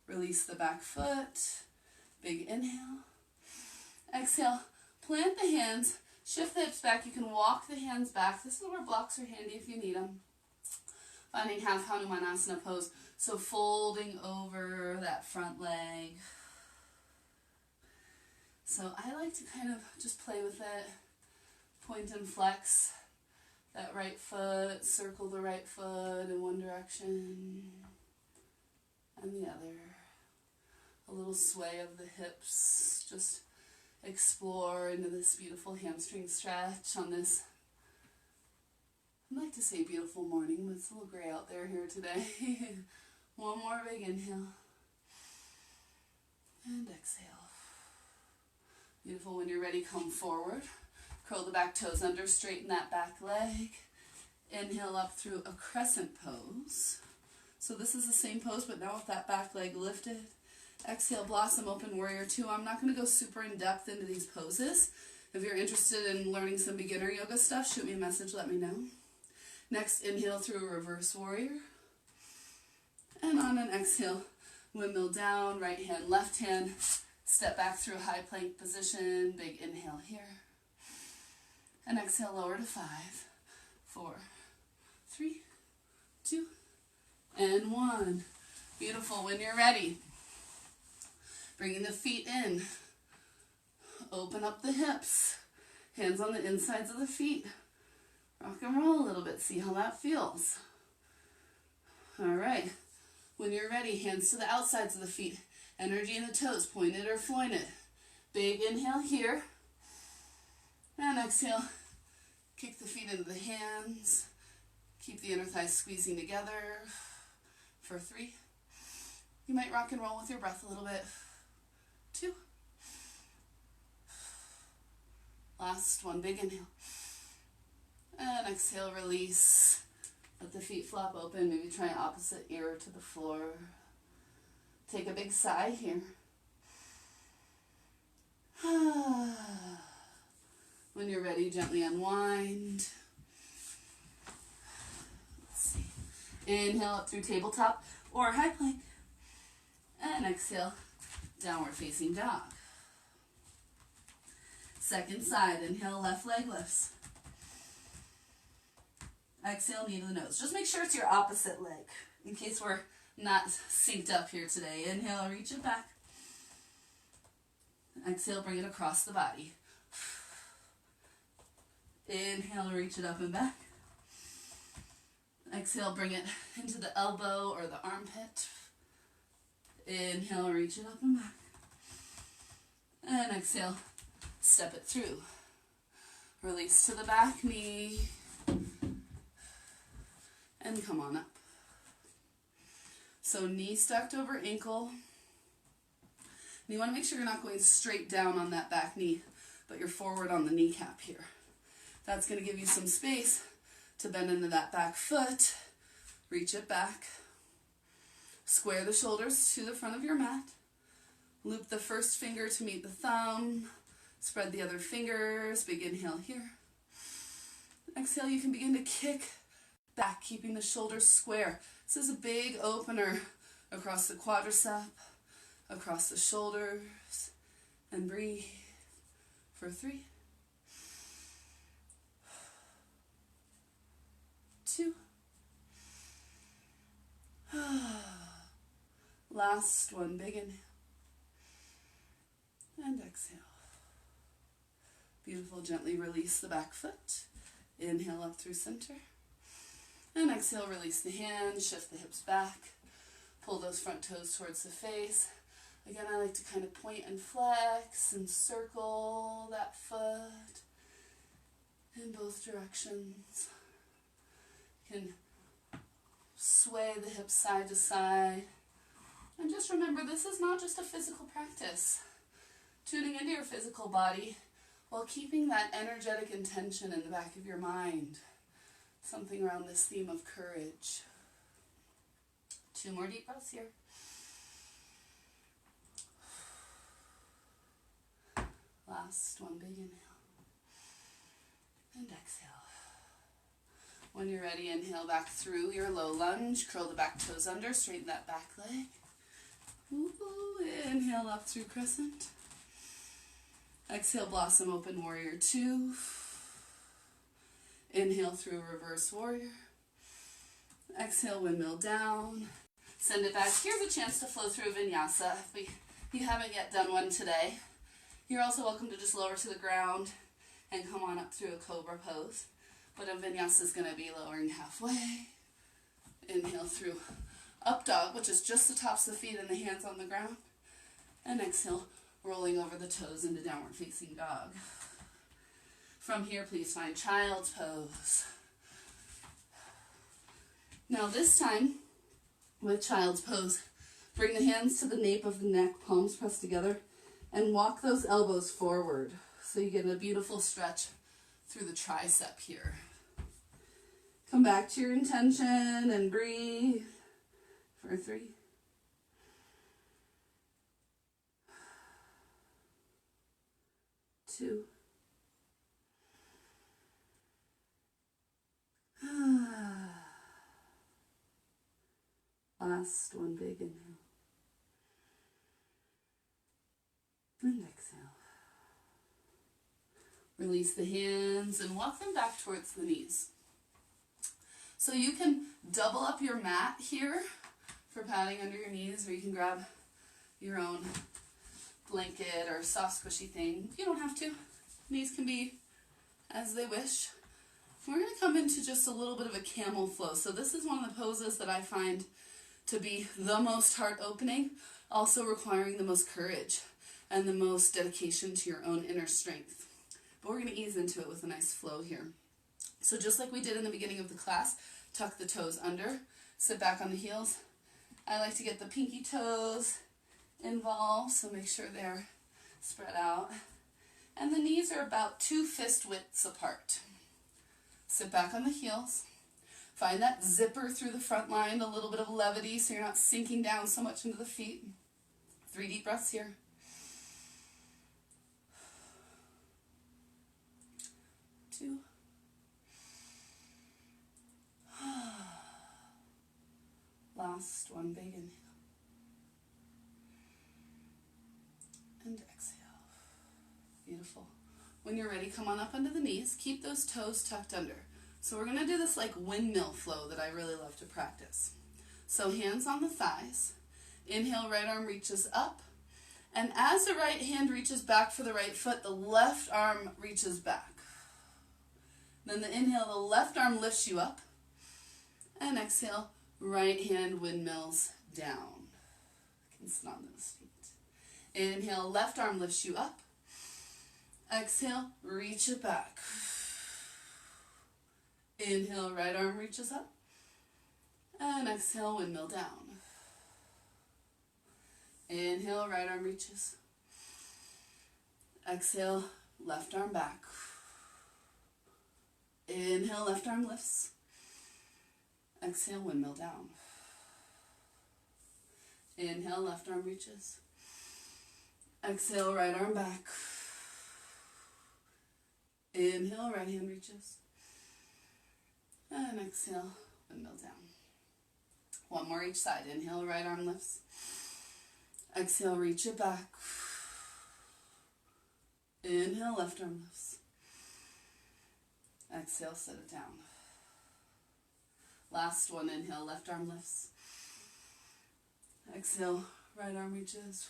Release the back foot. Big inhale. Exhale. Plant the hands. Shift the hips back. You can walk the hands back. This is where blocks are handy if you need them. Finding half Hanumanasana pose. So folding over that front leg. So I like to kind of just play with it. Point and flex that right foot. Circle the right foot in one direction and the other. A little sway of the hips. Just explore into this beautiful hamstring stretch on this, I'd like to say beautiful morning, but it's a little gray out there here today. 1 more big inhale. And exhale. Beautiful. When you're ready, come forward. Curl the back toes under, straighten that back leg. Inhale up through a crescent pose. So this is the same pose, but now with that back leg lifted. Exhale, blossom open, warrior 2. I'm not going to go super in depth into these poses. If you're interested in learning some beginner yoga stuff, shoot me a message, let me know. Next, inhale through a reverse warrior. On an exhale, windmill down, right hand, left hand. Step back through high plank position. Big inhale here. And exhale, lower to 5, 4, 3, 2, and 1. Beautiful. When you're ready, bringing the feet in. Open up the hips. Hands on the insides of the feet. Rock and roll a little bit. See how that feels. All right. When you're ready, hands to the outsides of the feet. Energy in the toes, pointed or flointed. Big inhale here. And exhale. Kick the feet into the hands. Keep the inner thighs squeezing together. For 3. You might rock and roll with your breath a little bit. 2. Last one, big inhale. And exhale, release. Let the feet flop open. Maybe try opposite ear to the floor. Take a big sigh here. When you're ready, gently unwind. Let's see. Inhale up through tabletop or high plank. And exhale, downward facing dog. Second side, inhale, left leg lifts. Exhale, knee to the nose. Just make sure it's your opposite leg in case we're not synced up here today. Inhale, reach it back. Exhale, bring it across the body. Inhale, reach it up and back. Exhale, bring it into the elbow or the armpit. Inhale, reach it up and back. And exhale, step it through. Release to the back knee. And come on up. So knee stacked over ankle. And you want to make sure you're not going straight down on that back knee, but you're forward on the kneecap here. That's going to give you some space to bend into that back foot. Reach it back. Square the shoulders to the front of your mat. Loop the first finger to meet the thumb. Spread the other fingers. Big inhale here. Exhale, you can begin to kick back, keeping the shoulders square. This is a big opener across the quadricep, across the shoulders, and breathe for 3, 2. Last one, big inhale. And exhale. Beautiful, gently release the back foot. Inhale up through center. And exhale, release the hands, shift the hips back. Pull those front toes towards the face. Again, I like to kind of point and flex and circle that foot in both directions. You can sway the hips side to side. And just remember, this is not just a physical practice. Tuning into your physical body while keeping that energetic intention in the back of your mind. Something around this theme of courage. 2 more deep breaths here. Last one, big inhale. And exhale. When you're ready, inhale back through your low lunge. Curl the back toes under, straighten that back leg. Ooh, inhale up through crescent. Exhale, blossom open warrior 2. Inhale through reverse warrior. Exhale, windmill down. Send it back. Here's a chance to flow through vinyasa. If you haven't yet done one today, you're also welcome to just lower to the ground and come on up through a cobra pose. But a vinyasa is going to be lowering halfway. Inhale through up dog, which is just the tops of the feet and the hands on the ground. And exhale, rolling over the toes into downward facing dog. From here, please find child's pose. Now this time, with child's pose, bring the hands to the nape of the neck, palms pressed together, and walk those elbows forward. So you get a beautiful stretch through the tricep here. Come back to your intention and breathe for 3, 2, last Last one, big inhale. And exhale. Release the hands and walk them back towards the knees. So you can double up your mat here for padding under your knees, or you can grab your own blanket or soft squishy thing. You don't have to. Knees can be as they wish. We're going to come into just a little bit of a camel flow. So this is one of the poses that I find to be the most heart opening, also requiring the most courage and the most dedication to your own inner strength. But we're going to ease into it with a nice flow here. So just like we did in the beginning of the class, tuck the toes under, sit back on the heels. I like to get the pinky toes involved, so make sure they're spread out. And the knees are about 2 fist widths apart. Sit back on the heels. Find that zipper through the front line, a little bit of levity so you're not sinking down so much into the feet. 3 deep breaths here. 2. Last one, big inhale. And exhale. Beautiful. When you're ready, come on up under the knees. Keep those toes tucked under. So we're going to do this like windmill flow that I really love to practice. So hands on the thighs. Inhale, right arm reaches up. And as the right hand reaches back for the right foot, the left arm reaches back. Then the inhale, the left arm lifts you up. And exhale, right hand windmills down. I can sit on those feet. Inhale, left arm lifts you up. Exhale, reach it back. Inhale, right arm reaches up. And exhale, windmill down. Inhale, right arm reaches. Exhale, left arm back. Inhale, left arm lifts. Exhale, windmill down. Inhale, left arm reaches. Exhale, right arm back. Inhale, right hand reaches. And exhale, windmill down. One more each side. Inhale, right arm lifts. Exhale, reach it back. Inhale, left arm lifts. Exhale, sit it down. Last one, inhale, left arm lifts. Exhale, right arm reaches.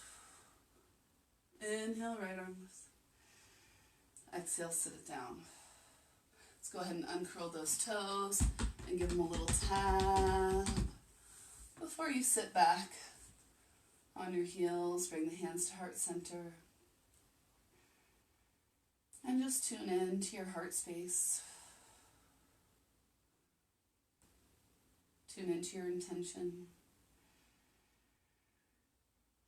Inhale, right arm lifts. Exhale, sit it down. Let's go ahead and uncurl those toes and give them a little tap. Before you sit back on your heels, bring the hands to heart center. And just tune in to your heart space. Tune into your intention.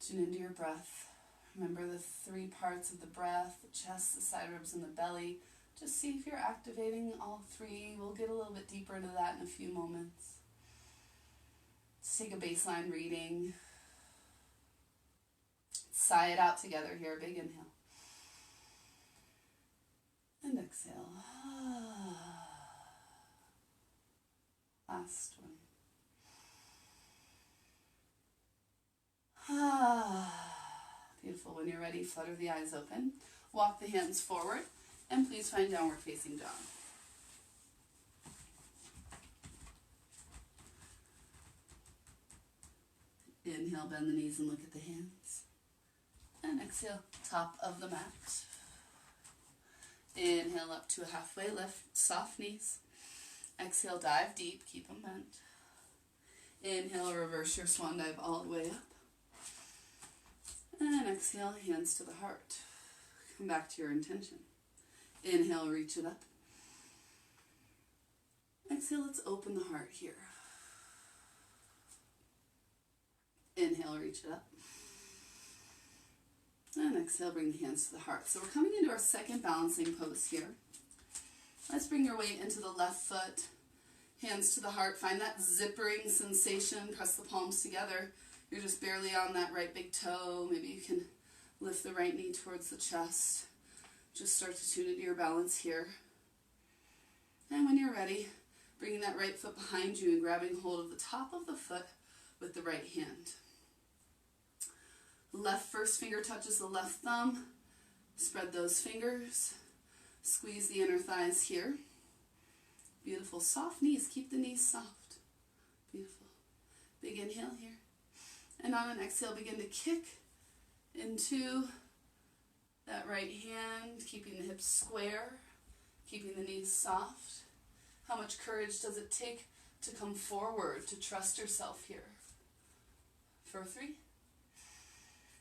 Tune into your breath. Remember the 3 parts of the breath, the chest, the side ribs, and the belly. Just see if you're activating all 3. We'll get a little bit deeper into that in a few moments. Let's take a baseline reading. Sigh it out together here. Big inhale. And exhale. Last one. Beautiful. When you're ready, flutter the eyes open. Walk the hands forward. And please find downward facing dog. Inhale, bend the knees and look at the hands. And exhale, top of the mat. Inhale up to a halfway lift, soft knees. Exhale, dive deep, keep them bent. Inhale, reverse your swan dive all the way up. And exhale, hands to the heart. Come back to your intention. Inhale, reach it up. Exhale, let's open the heart here. Inhale, reach it up. And exhale, bring the hands to the heart. So we're coming into our second balancing pose here. Let's bring your weight into the left foot. Hands to the heart. Find that zippering sensation. Press the palms together. You're just barely on that right big toe. Maybe you can lift the right knee towards the chest. Just start to tune into your balance here. And when you're ready, bringing that right foot behind you and grabbing hold of the top of the foot with the right hand. Left first finger touches the left thumb. Spread those fingers. Squeeze the inner thighs here. Beautiful. Soft knees. Keep the knees soft. Beautiful. Big inhale here. And on an exhale, begin to kick into that right hand, keeping the hips square, keeping the knees soft. How much courage does it take to come forward, to trust yourself here? For 3.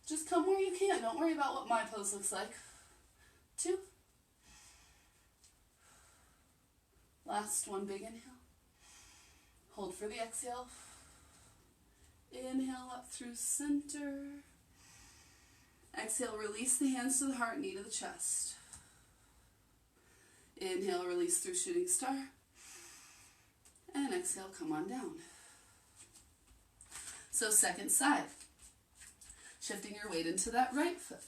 Just come where you can. Don't worry about what my pose looks like. 2. Last one, big inhale. Hold for the exhale. Inhale up through center. Exhale, release the hands to the heart, knee to the chest. Inhale, release through shooting star. And exhale, come on down. So second side. Shifting your weight into that right foot.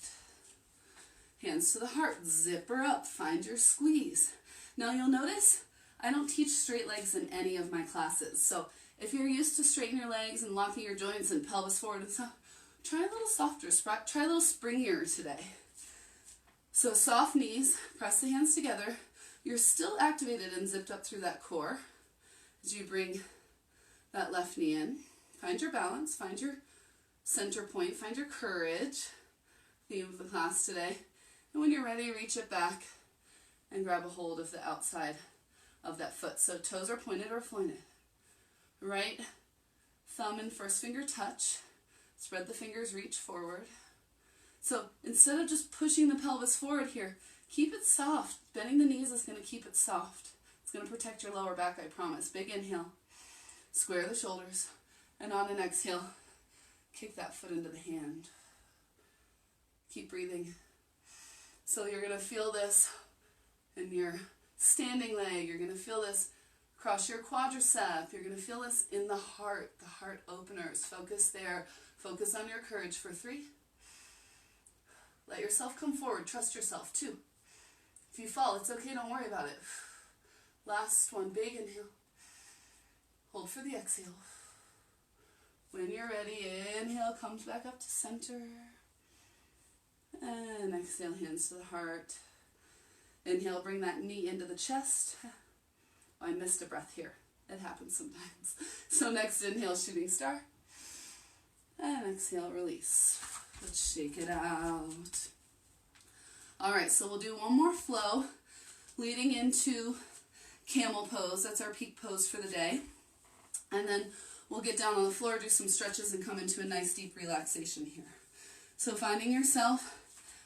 Hands to the heart, zipper up, find your squeeze. Now you'll notice I don't teach straight legs in any of my classes. So if you're used to straightening your legs and locking your joints and pelvis forward and stuff, try a little softer, try a little springier today. So soft knees, press the hands together. You're still activated and zipped up through that core as you bring that left knee in. Find your balance, find your center point, find your courage, theme of the class today. And when you're ready, reach it back and grab a hold of the outside of that foot. So toes are pointed or pointed. Right thumb and first finger touch. Spread the fingers, reach forward. So instead of just pushing the pelvis forward here, keep it soft. Bending the knees is going to keep it soft. It's going to protect your lower back, I promise. Big inhale. Square the shoulders. And on an exhale, kick that foot into the hand. Keep breathing. So you're going to feel this in your standing leg. You're going to feel this across your quadricep. You're going to feel this in the heart openers. Focus there. Focus on your courage for 3. Let yourself come forward. Trust yourself. 2. If you fall, it's okay. Don't worry about it. Last one. Big inhale. Hold for the exhale. When you're ready, inhale comes back up to center. And exhale, hands to the heart. Inhale, bring that knee into the chest. Oh, I missed a breath here. It happens sometimes. So next inhale, shooting star. And exhale, release. Let's shake it out. All right, so we'll do one more flow leading into camel pose. That's our peak pose for the day. And then we'll get down on the floor, do some stretches, and come into a nice deep relaxation here. So finding yourself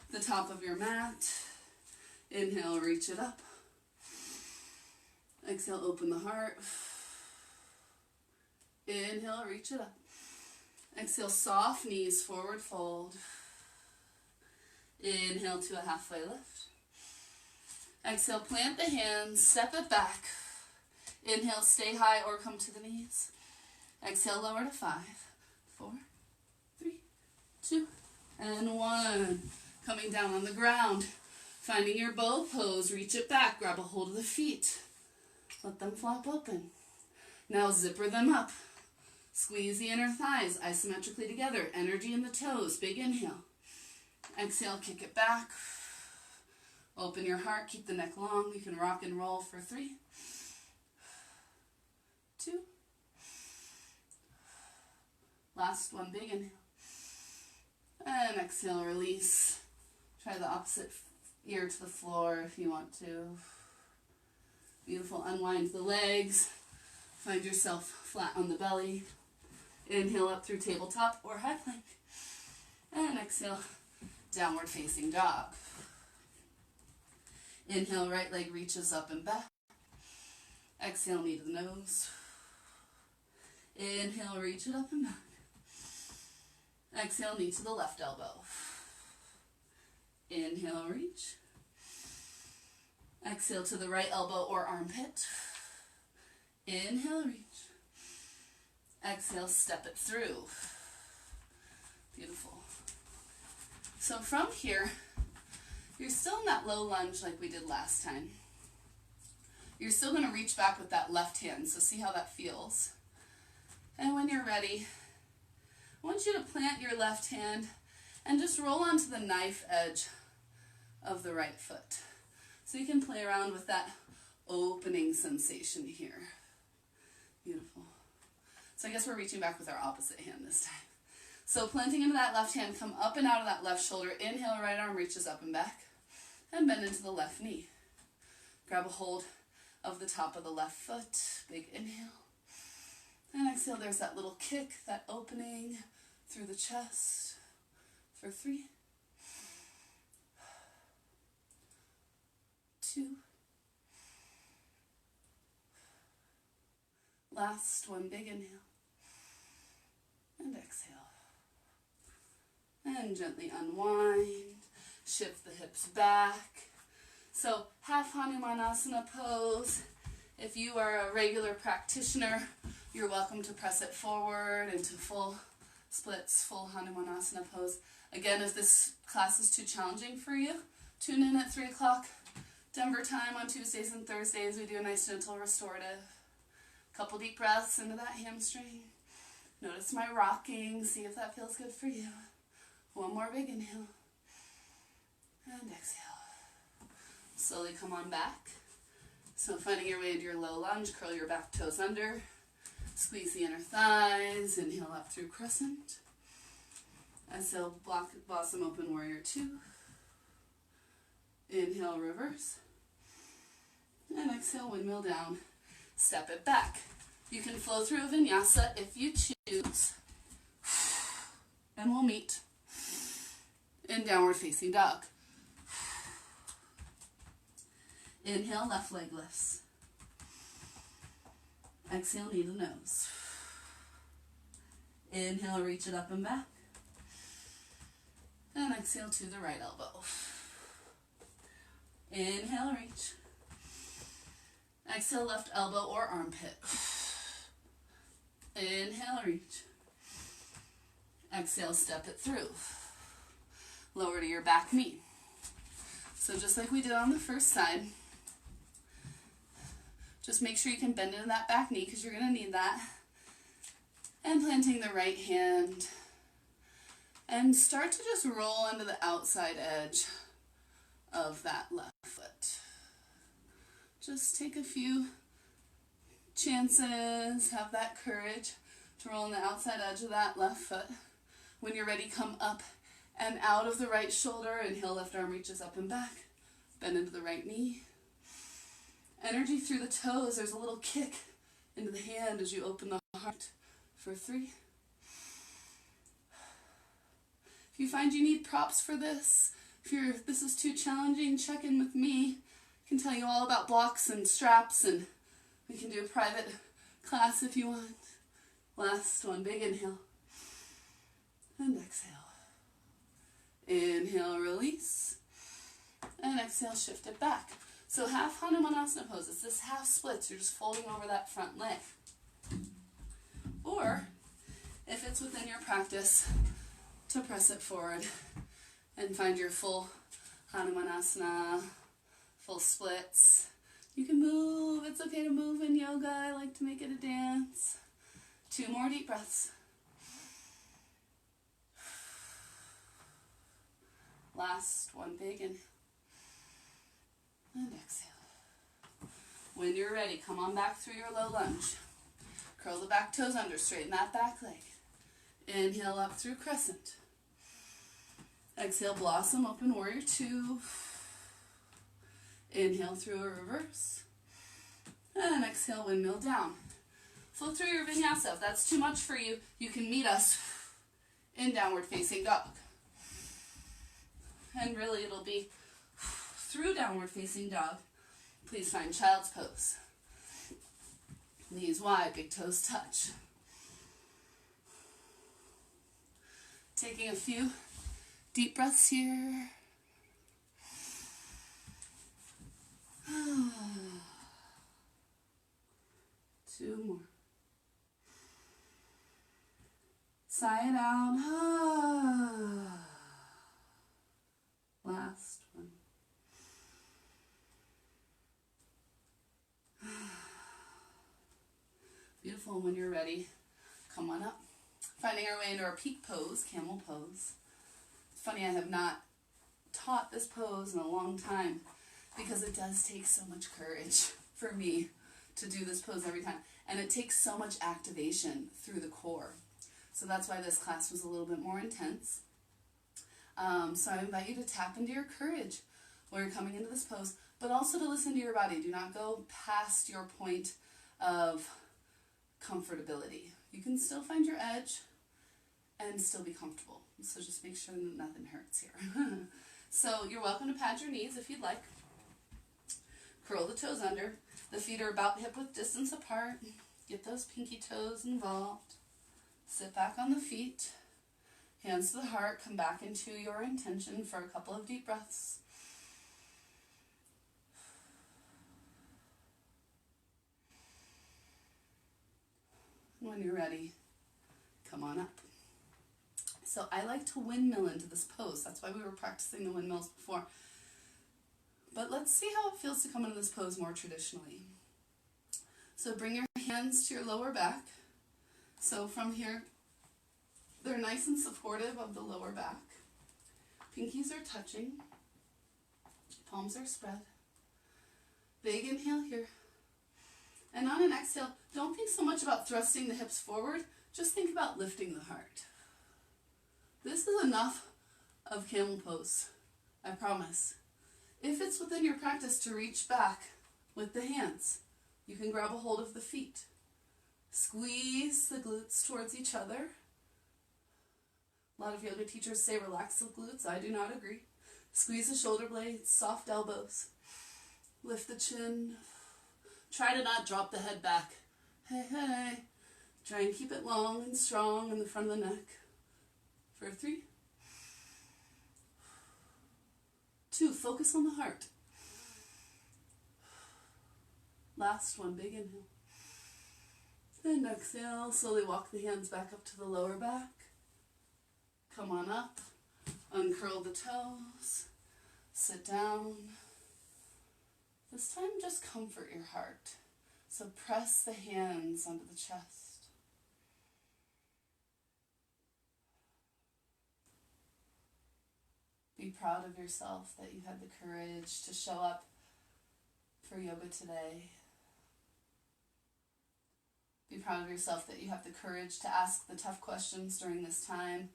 at the top of your mat. Inhale, reach it up. Exhale, open the heart. Inhale, reach it up. Exhale, soft knees, forward fold. Inhale to a halfway lift. Exhale, plant the hands, step it back. Inhale, stay high or come to the knees. Exhale, lower to 5, 4, 3, 2, and 1. Coming down on the ground. Finding your bow pose, reach it back, grab a hold of the feet. Let them flop open. Now zipper them up. Squeeze the inner thighs isometrically together. Energy in the toes. Big inhale. Exhale, kick it back. Open your heart, keep the neck long. You can rock and roll for 3, 2. Last one, big inhale. And exhale, release. Try the opposite ear to the floor if you want to. Beautiful, unwind the legs. Find yourself flat on the belly. Inhale up through tabletop or high plank. And exhale, downward facing dog. Inhale, right leg reaches up and back. Exhale, knee to the nose. Inhale, reach it up and back. Exhale, knee to the left elbow. Inhale, reach. Exhale to the right elbow or armpit. Inhale, reach. Exhale, step it through. Beautiful. So from here, you're still in that low lunge like we did last time. You're still going to reach back with that left hand, so see how that feels. And when you're ready, want you to plant your left hand and just roll onto the knife edge of the right foot. So you can play around with that opening sensation here. Beautiful. So I guess we're reaching back with our opposite hand this time. So planting into that left hand, come up and out of that left shoulder. Inhale, right arm reaches up and back. And bend into the left knee. Grab a hold of the top of the left foot. Big inhale. And exhale, there's that little kick, that opening through the chest for 3, 2. Last one, big inhale. And exhale. And gently unwind. Shift the hips back. So half Hanumanasana pose. If you are a regular practitioner, you're welcome to press it forward into full splits, full Hanumanasana pose. Again, if this class is too challenging for you, tune in at 3 o'clock Denver time on Tuesdays and Thursdays. We do a nice gentle restorative. Couple deep breaths into that hamstring. Notice my rocking. See if that feels good for you. One more big inhale. And exhale. Slowly come on back. So finding your way into your low lunge, curl your back toes under. Squeeze the inner thighs. Inhale up through crescent. Exhale, blossom open warrior 2. Inhale, reverse. And exhale, windmill down. Step it back. You can flow through a vinyasa if you choose. And we'll meet in downward facing dog. Inhale, left leg lifts. Exhale, knee to nose. Inhale, reach it up and back. And exhale to the right elbow. Inhale, reach. Exhale, left elbow or armpit. Inhale, reach. Exhale, step it through. Lower to your back knee. So just like we did on the first side, just make sure you can bend into that back knee because you're going to need that. And planting the right hand. And start to just roll into the outside edge of that left foot. Just take a few chances, have that courage to roll on the outside edge of that left foot. When you're ready, come up and out of the right shoulder. Inhale, left arm reaches up and back. Bend into the right knee. Energy through the toes. There's a little kick into the hand as you open the heart for 3. If you find you need props for this, if this is too challenging, check in with me. I can tell you all about blocks and straps, and we can do a private class if you want. Last one, big inhale. And exhale. Inhale, release. And exhale, shift it back. So half Hanumanasana pose. It's this half splits. You're just folding over that front leg. Or, if it's within your practice, to press it forward and find your full Hanumanasana, full splits. You can move. It's okay to move in yoga. I like to make it a dance. 2 more deep breaths. Last one, big inhale. And exhale. When you're ready, come on back through your low lunge. Curl the back toes under, straighten that back leg. Inhale up through crescent. Exhale, blossom, open warrior 2. Inhale through a reverse. And exhale, windmill down. Flow through your vinyasa. If that's too much for you, you can meet us in downward facing dog. And really it'll be through downward facing dog. Please find child's pose. Knees wide, big toes touch. Taking a few deep breaths here. Two more. Sigh it out. Last one. Beautiful. When you're ready, come on up. Finding our way into our peak pose, camel pose. It's funny, I have not taught this pose in a long time because it does take so much courage for me to do this pose every time. And it takes so much activation through the core. So that's why this class was a little bit more intense. So I invite you to tap into your courage while you're coming into this pose, but also to listen to your body. Do not go past your point of comfortability. You can still find your edge and still be comfortable. So just make sure that nothing hurts here. So you're welcome to pad your knees if you'd like. Curl the toes under. The feet are about hip-width distance apart. Get those pinky toes involved. Sit back on the feet. Hands to the heart. Come back into your intention for a couple of deep breaths. When you're ready, come on up. So I like to windmill into this pose. That's why we were practicing the windmills before. But let's see how it feels to come into this pose more traditionally. So bring your hands to your lower back. So from here, they're nice and supportive of the lower back. Pinkies are touching. Palms are spread. Big inhale here. And on an exhale, don't think so much about thrusting the hips forward. Just think about lifting the heart. This is enough of camel pose, I promise. If it's within your practice to reach back with the hands, you can grab a hold of the feet. Squeeze the glutes towards each other. A lot of yoga teachers say relax the glutes. I do not agree. Squeeze the shoulder blades, soft elbows. Lift the chin. Try to not drop the head back. Hey, hey. Try and keep it long and strong in the front of the neck. For 3, 2, focus on the heart. Last one, big inhale. And exhale, slowly walk the hands back up to the lower back. Come on up, uncurl the toes, sit down. This time just comfort your heart. So press the hands onto the chest. Be proud of yourself that you had the courage to show up for yoga today. Be proud of yourself that you have the courage to ask the tough questions during this time.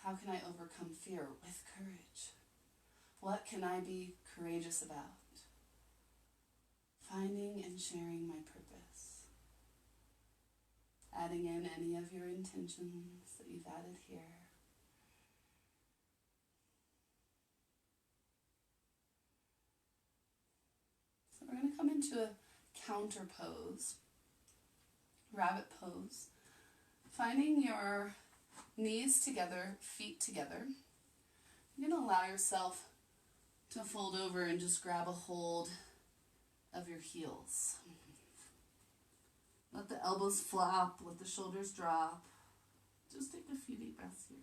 How can I overcome fear with courage? What can I be courageous about? Finding and sharing my purpose. Adding in any of your intentions that you've added here. We're going to come into a counter pose, rabbit pose, finding your knees together, feet together. You're going to allow yourself to fold over and just grab a hold of your heels. Let the elbows flop, let the shoulders drop. Just take a few deep breaths here.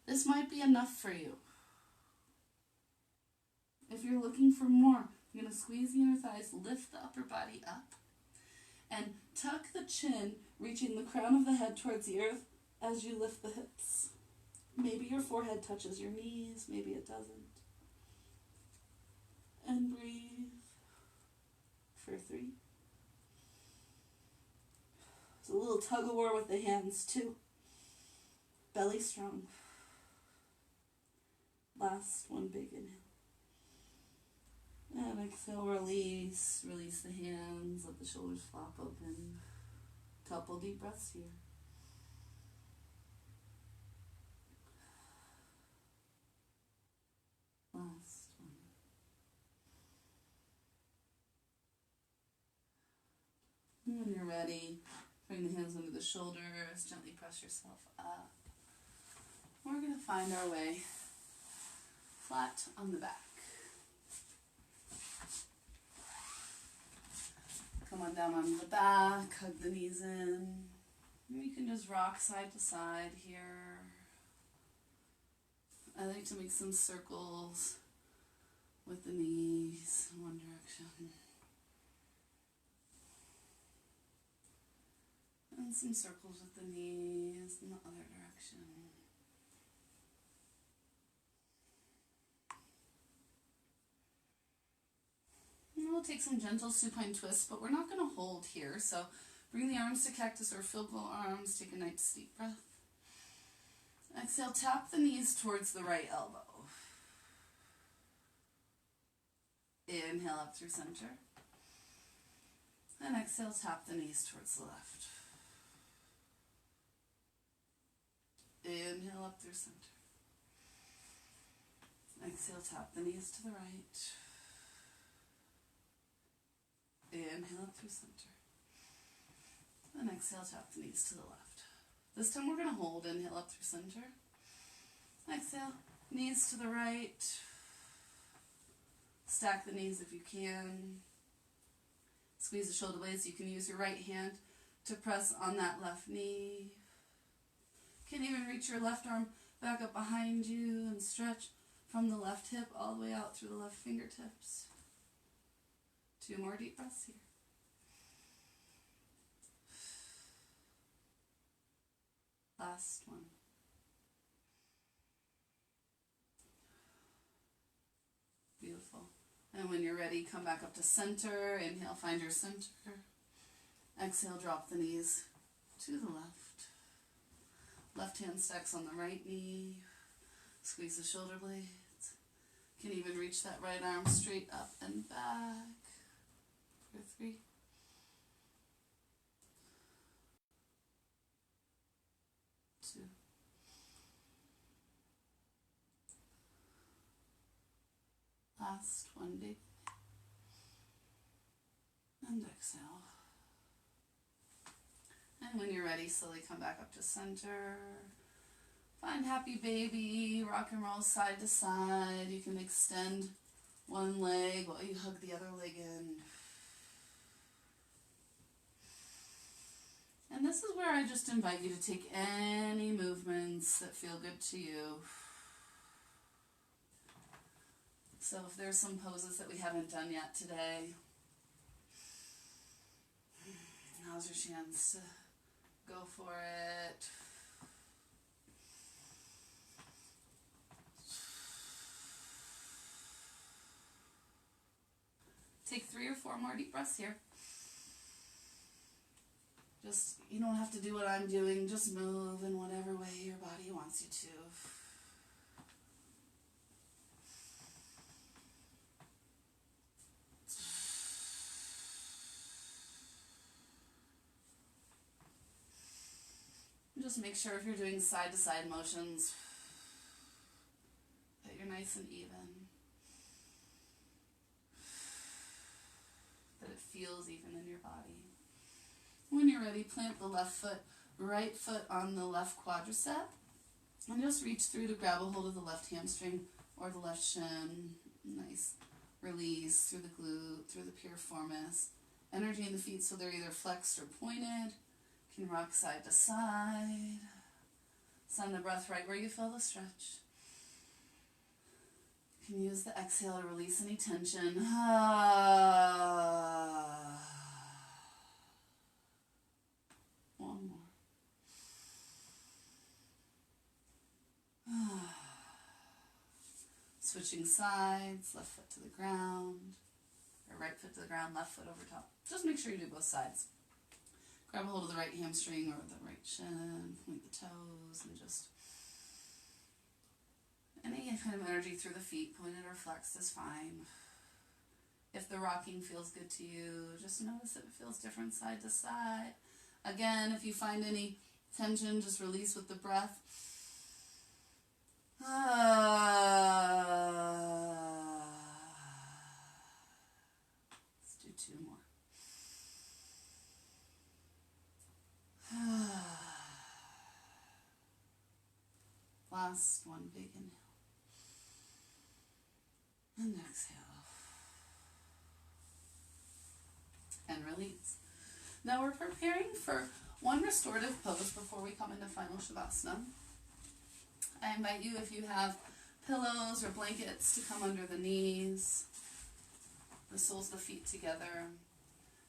This might be enough for you. If you're looking for more, you're going to squeeze the inner thighs, lift the upper body up, and tuck the chin, reaching the crown of the head towards the earth as you lift the hips. Maybe your forehead touches your knees, maybe it doesn't. And breathe for 3. It's a little tug of war with the hands too. Belly strong. Last one, big inhale. And exhale, release. Release the hands, let the shoulders flop open. Couple deep breaths here. Last one. And when you're ready, bring the hands under the shoulders, gently press yourself up. We're going to find our way flat on the back. Come on down onto the back, hug the knees in. You can just rock side to side here. I like to make some circles with the knees in one direction. And some circles with the knees in the other direction. And we'll take some gentle supine twists, but we're not going to hold here. So bring the arms to cactus or filbert arms. Take a nice deep breath. Exhale, tap the knees towards the right elbow. Inhale up through center. And exhale, tap the knees towards the left. Inhale up through center. Exhale, tap the knees to the right. Inhale up through center. And exhale, tap the knees to the left. This time we're going to hold. Inhale up through center. Exhale, knees to the right. Stack the knees if you can. Squeeze the shoulder blades. You can use your right hand to press on that left knee. Can even reach your left arm back up behind you and stretch from the left hip all the way out through the left fingertips. 2 more deep breaths here. Last one. Beautiful. And when you're ready, come back up to center. Inhale, find your center. Exhale, drop the knees to the left. Left hand stacks on the right knee. Squeeze the shoulder blades. Can even reach that right arm straight up and back. For 3. 2. Last one, big. And exhale. And when you're ready, slowly come back up to center. Find happy baby, rock and roll side to side. You can extend one leg while you hug the other leg in. And this is where I just invite you to take any movements that feel good to you. So if there's some poses that we haven't done yet today, now's your chance to go for it. Take 3 or 4 more deep breaths here. Just, you don't have to do what I'm doing, just move in whatever way your body wants you to. Just make sure if you're doing side-to-side motions that you're nice and even. That it feels even in your body. When you're ready, plant the left foot, right foot on the left quadricep. And just reach through to grab a hold of the left hamstring or the left shin. Nice release through the glute, through the piriformis. Energy in the feet so they're either flexed or pointed. Can rock side to side. Send the breath right where you feel the stretch. You can use the exhale to release any tension. One more. Switching sides, left foot to the ground, or right foot to the ground, left foot over top. Just make sure you do both sides. Grab a hold of the right hamstring or the right shin, point the toes, and just any kind of energy through the feet, pointed or flexed, is fine. If the rocking feels good to you, just notice if it feels different side to side. Again, if you find any tension, just release with the breath. Let's do 2 more. Last one, big inhale. And exhale. And release. Now we're preparing for one restorative pose before we come into final Shavasana. I invite you, if you have pillows or blankets, to come under the knees, the soles of the feet together.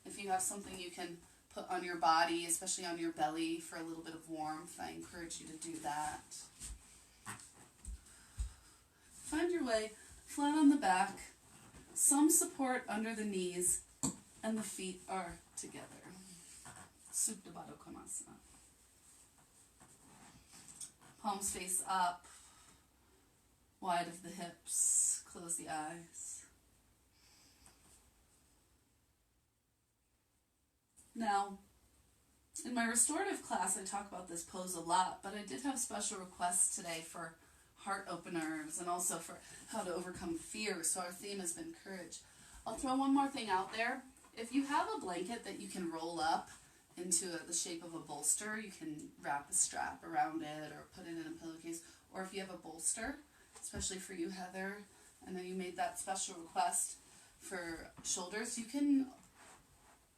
If you have something you can put on your body, especially on your belly for a little bit of warmth. I encourage you to do that. Find your way flat on the back, some support under the knees, and the feet are together. Supta Baddha Konasana. Palms face up, wide of the hips, close the eyes. Now, in my restorative class, I talk about this pose a lot, but I did have special requests today for heart openers and also for how to overcome fear. So our theme has been courage. I'll throw one more thing out there. If you have a blanket that you can roll up into the shape of a bolster, you can wrap a strap around it or put it in a pillowcase. Or if you have a bolster, especially for you, Heather, I know you made that special request for shoulders, you can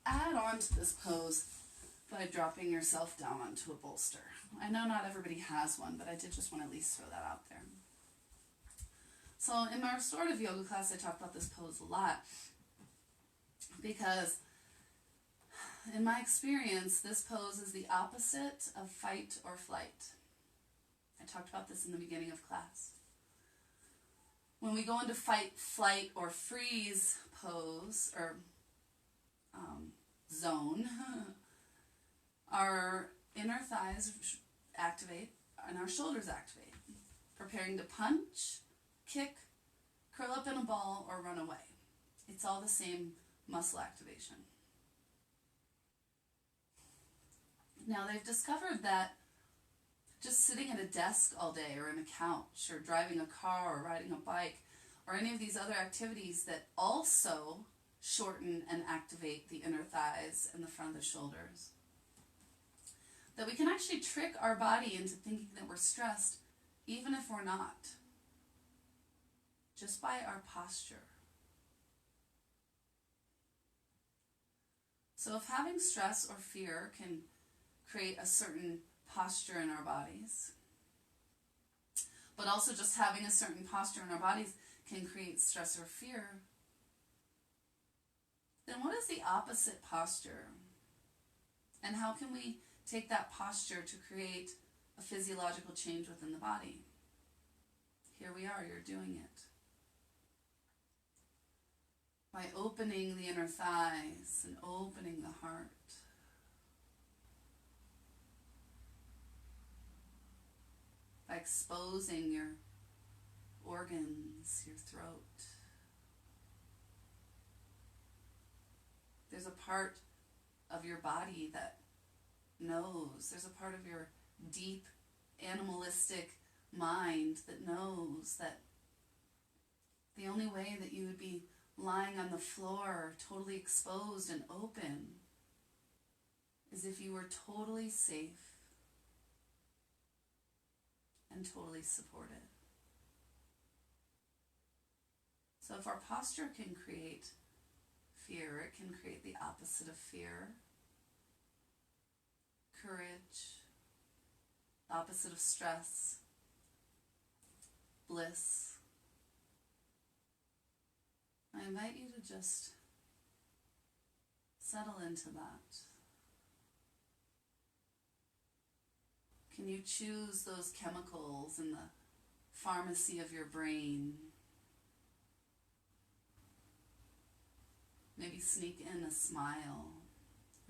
add on to this pose by dropping yourself down onto a bolster. I know not everybody has one, but I did just want to at least throw that out there. So in my restorative yoga class, I talk about this pose a lot because in my experience, this pose is the opposite of fight or flight. I talked about this in the beginning of class. When we go into fight, flight, or freeze pose, or zone, our inner thighs activate and our shoulders activate, preparing to punch, kick, curl up in a ball, or run away. It's all the same muscle activation. Now, they've discovered that just sitting at a desk all day or in a couch or driving a car or riding a bike or any of these other activities that also shorten and activate the inner thighs and the front of the shoulders, that we can actually trick our body into thinking that we're stressed even if we're not, just by our posture. So if having stress or fear can create a certain posture in our bodies, but also just having a certain posture in our bodies can create stress or fear, then what is the opposite posture? And how can we take that posture to create a physiological change within the body? Here we are, you're doing it. By opening the inner thighs and opening the heart. By exposing your organs, your throat. There's a part of your body that knows. There's a part of your deep animalistic mind that knows that the only way that you would be lying on the floor, totally exposed and open, is if you were totally safe and totally supported. So if our posture can create fear, it can create the opposite of fear. Courage, opposite of stress, bliss. I invite you to just settle into that. Can you choose those chemicals in the pharmacy of your brain? Maybe sneak in a smile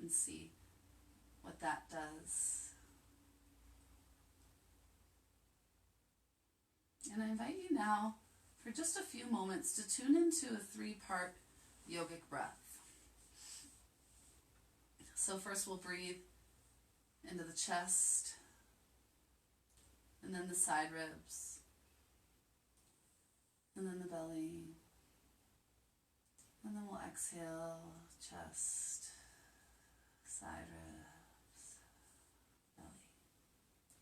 and see what that does. And I invite you now, for just a few moments, to tune into a 3-part yogic breath. So first we'll breathe into the chest, and then the side ribs, and then the belly, and then we'll exhale, chest, side ribs, belly.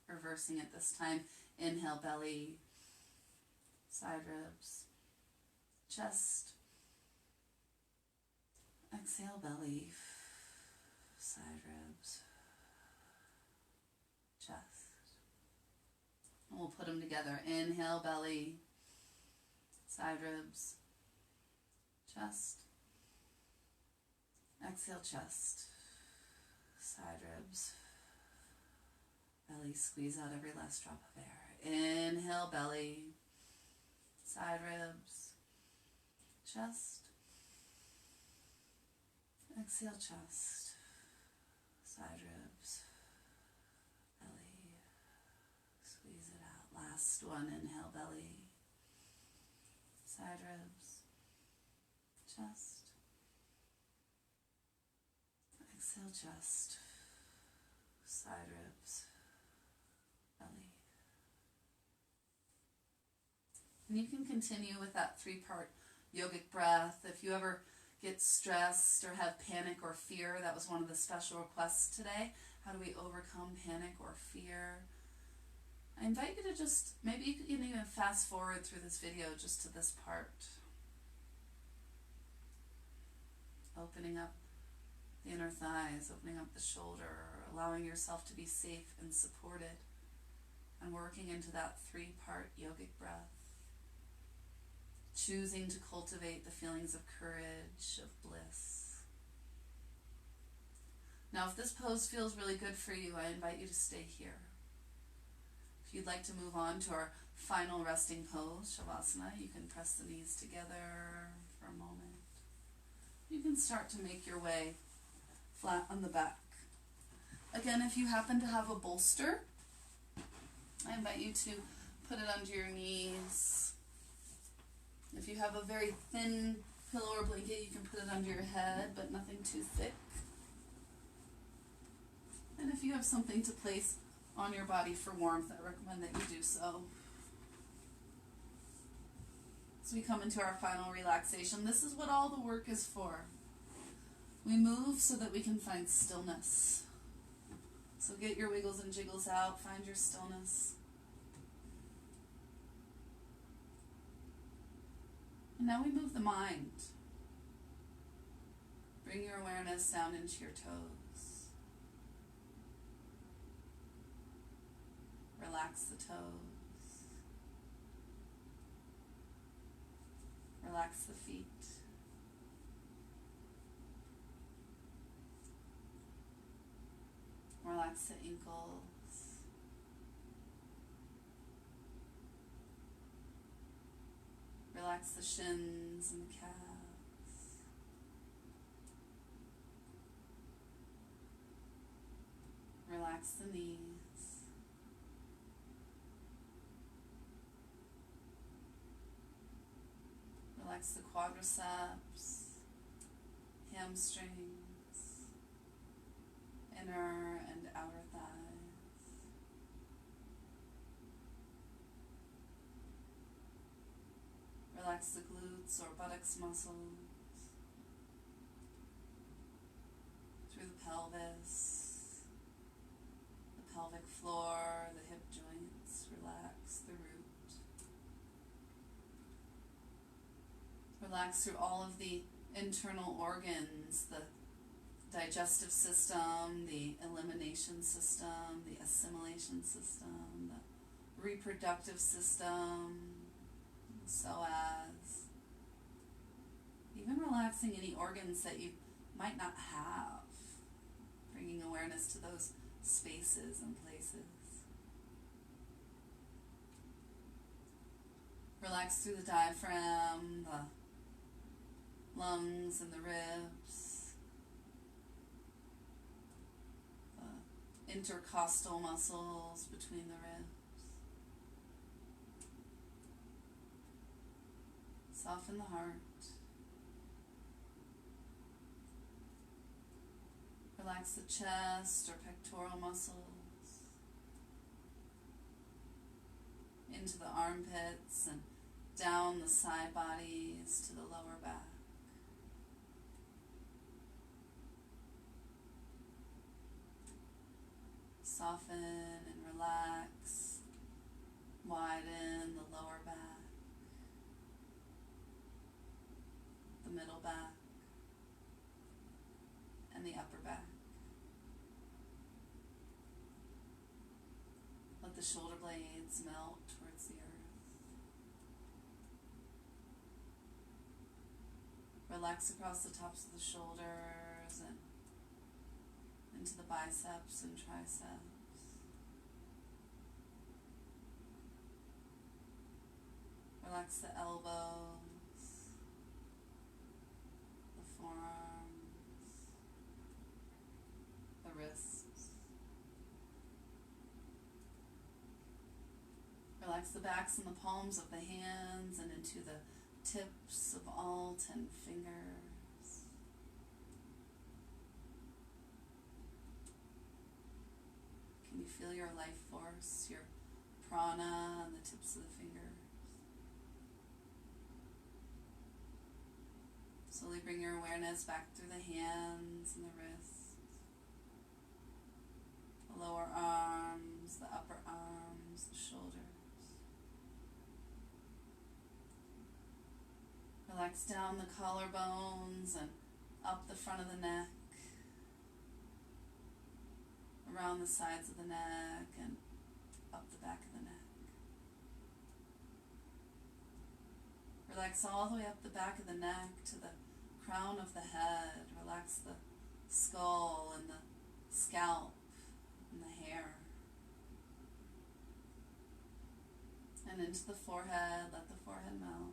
Reversing it this time, inhale, belly, side ribs, chest, exhale, belly, side ribs, chest. And we'll put them together. Inhale, belly, side ribs, chest, exhale, chest, Side ribs. Belly, squeeze out every last drop of air. Inhale, belly. Side ribs. Chest. Exhale, chest. Side ribs. Belly. Squeeze it out. Last one. Inhale, belly. Side ribs. Chest. Exhale, chest. Side ribs. Belly. And you can continue with that 3-part yogic breath. If you ever get stressed or have panic or fear, that was one of the special requests today. How do we overcome panic or fear? I invite you to just, maybe you can even fast forward through this video just to this part. Opening up the inner thighs, opening up the shoulder, allowing yourself to be safe and supported, and working into that 3-part yogic breath. Choosing to cultivate the feelings of courage, of bliss. Now, if this pose feels really good for you, I invite you to stay here. If you'd like to move on to our final resting pose, Shavasana, you can press the knees together for a moment. You can start to make your way flat on the back. Again, if you happen to have a bolster, I invite you to put it under your knees. If you have a very thin pillow or blanket, you can put it under your head, but nothing too thick. And if you have something to place on your body for warmth, I recommend that you do so. As we come into our final relaxation, this is what all the work is for. We move so that we can find stillness. So get your wiggles and jiggles out, find your stillness. And now we move the mind. Bring your awareness down into your toes. Relax the toes. Relax the feet. Relax the ankles. Relax the shins and the calves. Relax the knees. Relax the quadriceps, hamstrings, inner and outer thighs. Relax the glutes or buttocks muscles, through the pelvis, the pelvic floor, the hip joints. Relax the root. Relax through all of the internal organs, the digestive system, the elimination system, the assimilation system, the reproductive system, psoas. Even relaxing any organs that you might not have, bringing awareness to those spaces and places. Relax through the diaphragm, the lungs and the ribs, the intercostal muscles between the ribs. Soften the heart. Relax the chest or pectoral muscles, into the armpits and down the side bodies to the lower back. Soften and relax, widen the lower back, the middle back, and the upper back. Let the shoulder blades melt towards the earth. Relax across the tops of the shoulders and into the biceps and triceps. Relax the elbows, the forearms, the wrists. Relax the backs and the palms of the hands and into the tips of all 10 fingers. Can you feel your life force, your prana on the tips of the fingers? Slowly bring your awareness back through the hands and the wrists, the lower arms, the upper arms, the shoulders. Relax down the collarbones and up the front of the neck, around the sides of the neck and up the back of the neck. Relax all the way up the back of the neck to the crown of the head. Relax the skull and the scalp and the hair. And into the forehead, let the forehead melt.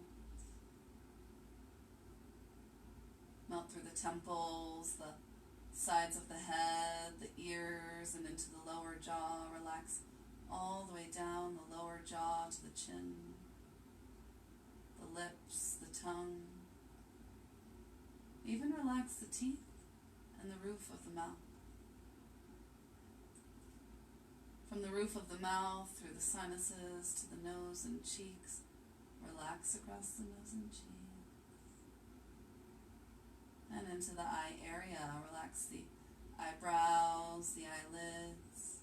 Melt through the temples, the sides of the head, the ears, and into the lower jaw. Relax all the way down the lower jaw to the chin, the lips, the tongue. Even relax the teeth and the roof of the mouth. From the roof of the mouth through the sinuses to the nose and cheeks, relax across the nose and cheeks. And into the eye area, relax the eyebrows, the eyelids,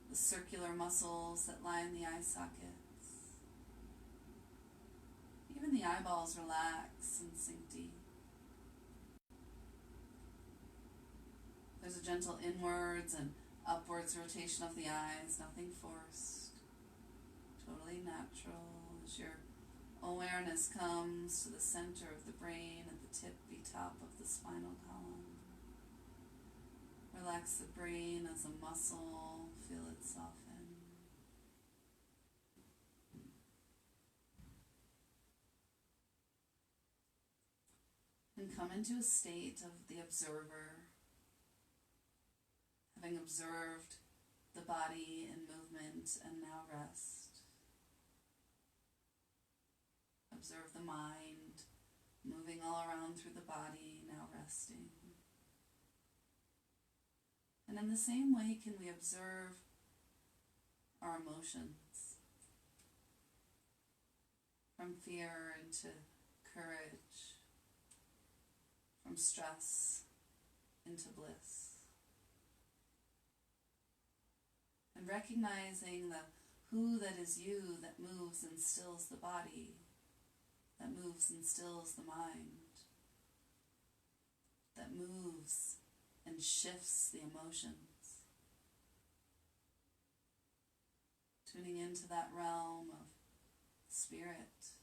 the circular muscles that line the eye sockets. Even the eyeballs relax and sink deep. There's a gentle inwards and upwards rotation of the eyes, nothing forced, totally natural as your awareness comes to the center of the brain at the tippy top of the spinal column. Relax the brain as a muscle, feel it soften. And come into a state of the observer, having observed the body in movement, and now rest. Observe the mind moving all around through the body, now resting. And in the same way, can we observe our emotions? From fear into courage, from stress into bliss. And recognizing the who that is you that moves and stills the body, that moves and stills the mind, that moves and shifts the emotions. Tuning into that realm of spirit,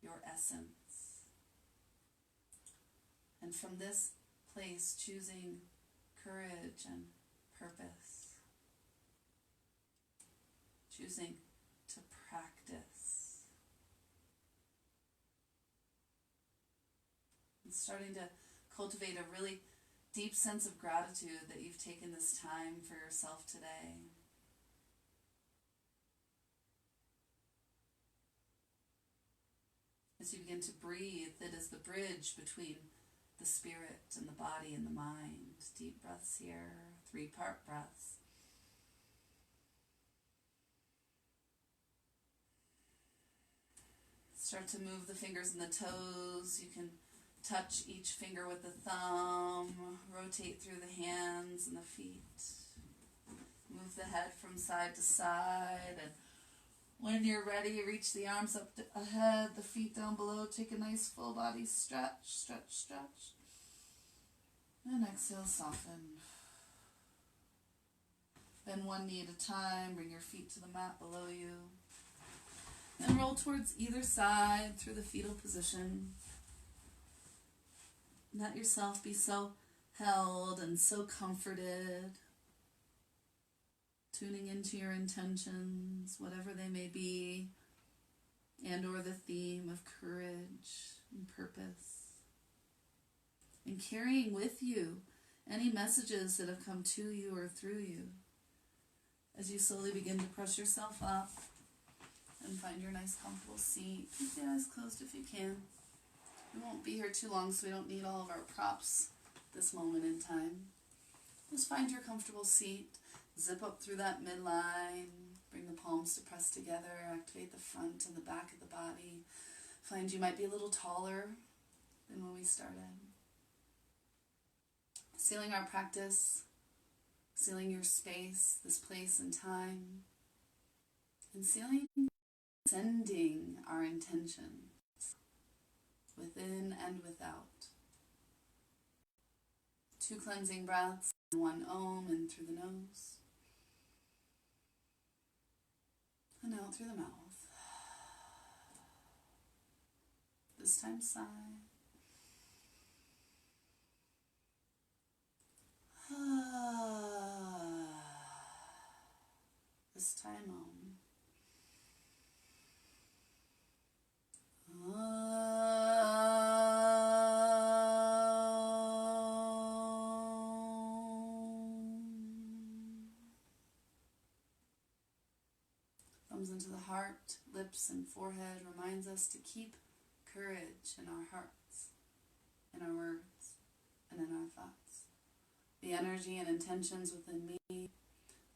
your essence. And from this place, choosing courage and purpose. Choosing to practice. And starting to cultivate a really deep sense of gratitude that you've taken this time for yourself today. As you begin to breathe, it is the bridge between the spirit and the body and the mind. Deep breaths here, 3-part breaths. Start to move the fingers and the toes. You can touch each finger with the thumb. Rotate through the hands and the feet. Move the head from side to side. And when you're ready, reach the arms up ahead, the feet down below. Take a nice full body stretch, stretch, stretch. And exhale, soften. Bend one knee at a time. Bring your feet to the mat below you. And roll towards either side through the fetal position. Let yourself be so held and so comforted, tuning into your intentions, whatever they may be, and or the theme of courage and purpose, and carrying with you any messages that have come to you or through you as you slowly begin to press yourself up and find your nice comfortable seat. Keep the eyes closed if you can. We won't be here too long, so we don't need all of our props this moment in time. Just find your comfortable seat, zip up through that midline, bring the palms to press together, activate the front and the back of the body. Find you might be a little taller than when we started. Sealing our practice, sealing your space, this place and time, and sending our intentions within and without. 2 cleansing breaths, 1 Om in through the nose, and out through the mouth. This time sigh. This time Om. Thumbs into the heart, lips and forehead reminds us to keep courage in our hearts, in our words, and in our thoughts. The energy and intentions within me,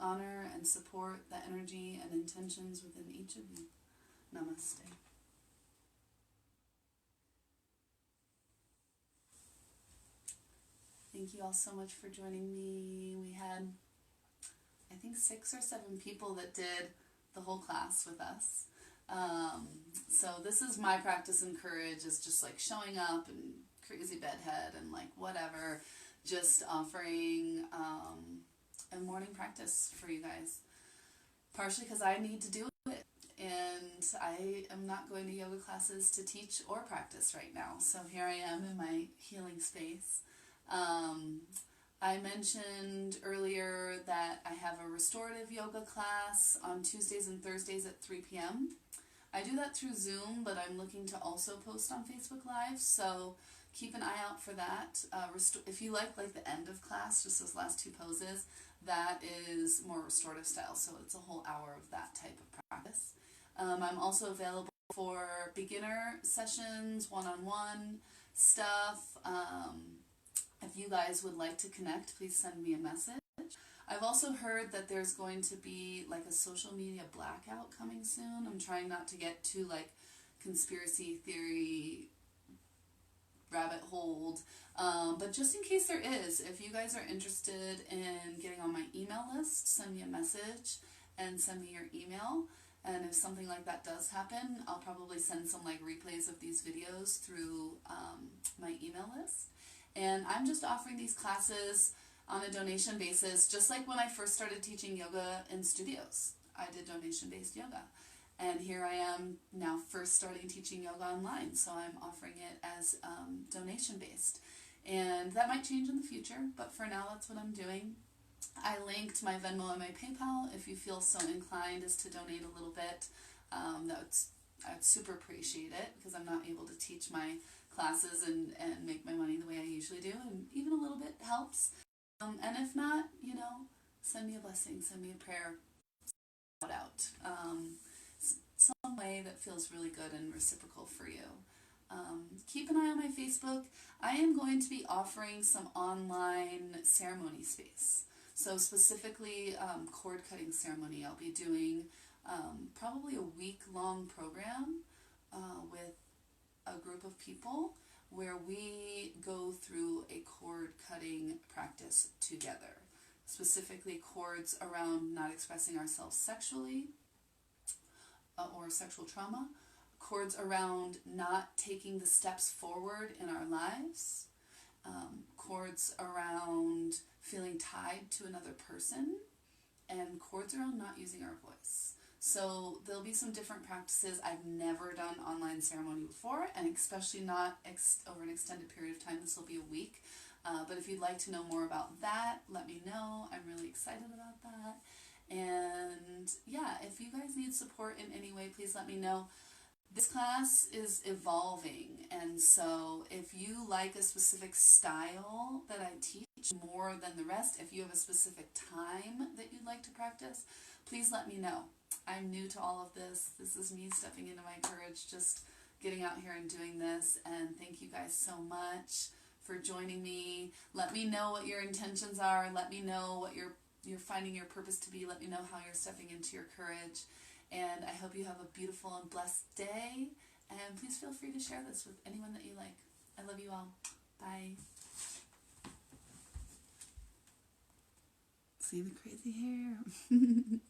honor and support the energy and intentions within each of you. Namaste. Thank you all so much for joining me. We had, I think, 6 or 7 people that did the whole class with us. So this is my practice in courage, is just like showing up and crazy bedhead and like whatever, just offering a morning practice for you guys. Partially because I need to do it, and I am not going to yoga classes to teach or practice right now. So here I am in my healing space. I mentioned earlier that I have a restorative yoga class on Tuesdays and Thursdays at 3 p.m. I do that through Zoom, but I'm looking to also post on Facebook Live, so keep an eye out for that. If you like the end of class, just those last 2 poses, that is more restorative style, so it's a whole hour of that type of practice. I'm also available for beginner sessions, one-on-one stuff. If you guys would like to connect, please send me a message. I've also heard that there's going to be like a social media blackout coming soon. I'm trying not to get too like conspiracy theory rabbit holed, but just in case there is, if you guys are interested in getting on my email list, send me a message and send me your email. And if something like that does happen, I'll probably send some like replays of these videos through my email list. And I'm just offering these classes on a donation basis, just like when I first started teaching yoga in studios. I did donation-based yoga. And here I am now first starting teaching yoga online, so I'm offering it as donation-based. And that might change in the future, but for now that's what I'm doing. I linked my Venmo and my PayPal if you feel so inclined as to donate a little bit. I'd super appreciate it, because I'm not able to teach my classes and make my money the way I usually do, and even a little bit helps. And if not, send me a blessing, send me a prayer, shout out. Some way that feels really good and reciprocal for you. Keep an eye on my Facebook. I am going to be offering some online ceremony space. So specifically cord cutting ceremony. I'll be doing probably a week-long program with a group of people where we go through a cord cutting practice together. Specifically cords around not expressing ourselves sexually or sexual trauma, cords around not taking the steps forward in our lives, cords around feeling tied to another person, and cords around not using our voice. So there'll be some different practices. I've never done online ceremony before, and especially not over an extended period of time. This will be a week. But if you'd like to know more about that, let me know. I'm really excited about that. And yeah, if you guys need support in any way, please let me know. This class is evolving, and so if you like a specific style that I teach more than the rest, if you have a specific time that you'd like to practice, please let me know. I'm new to all of this. This is me stepping into my courage, just getting out here and doing this, and thank you guys so much for joining me. Let me know what your intentions are. Let me know what you're finding your purpose to be. Let me know how you're stepping into your courage. And I hope you have a beautiful and blessed day. And please feel free to share this with anyone that you like. I love you all. Bye. See the crazy hair.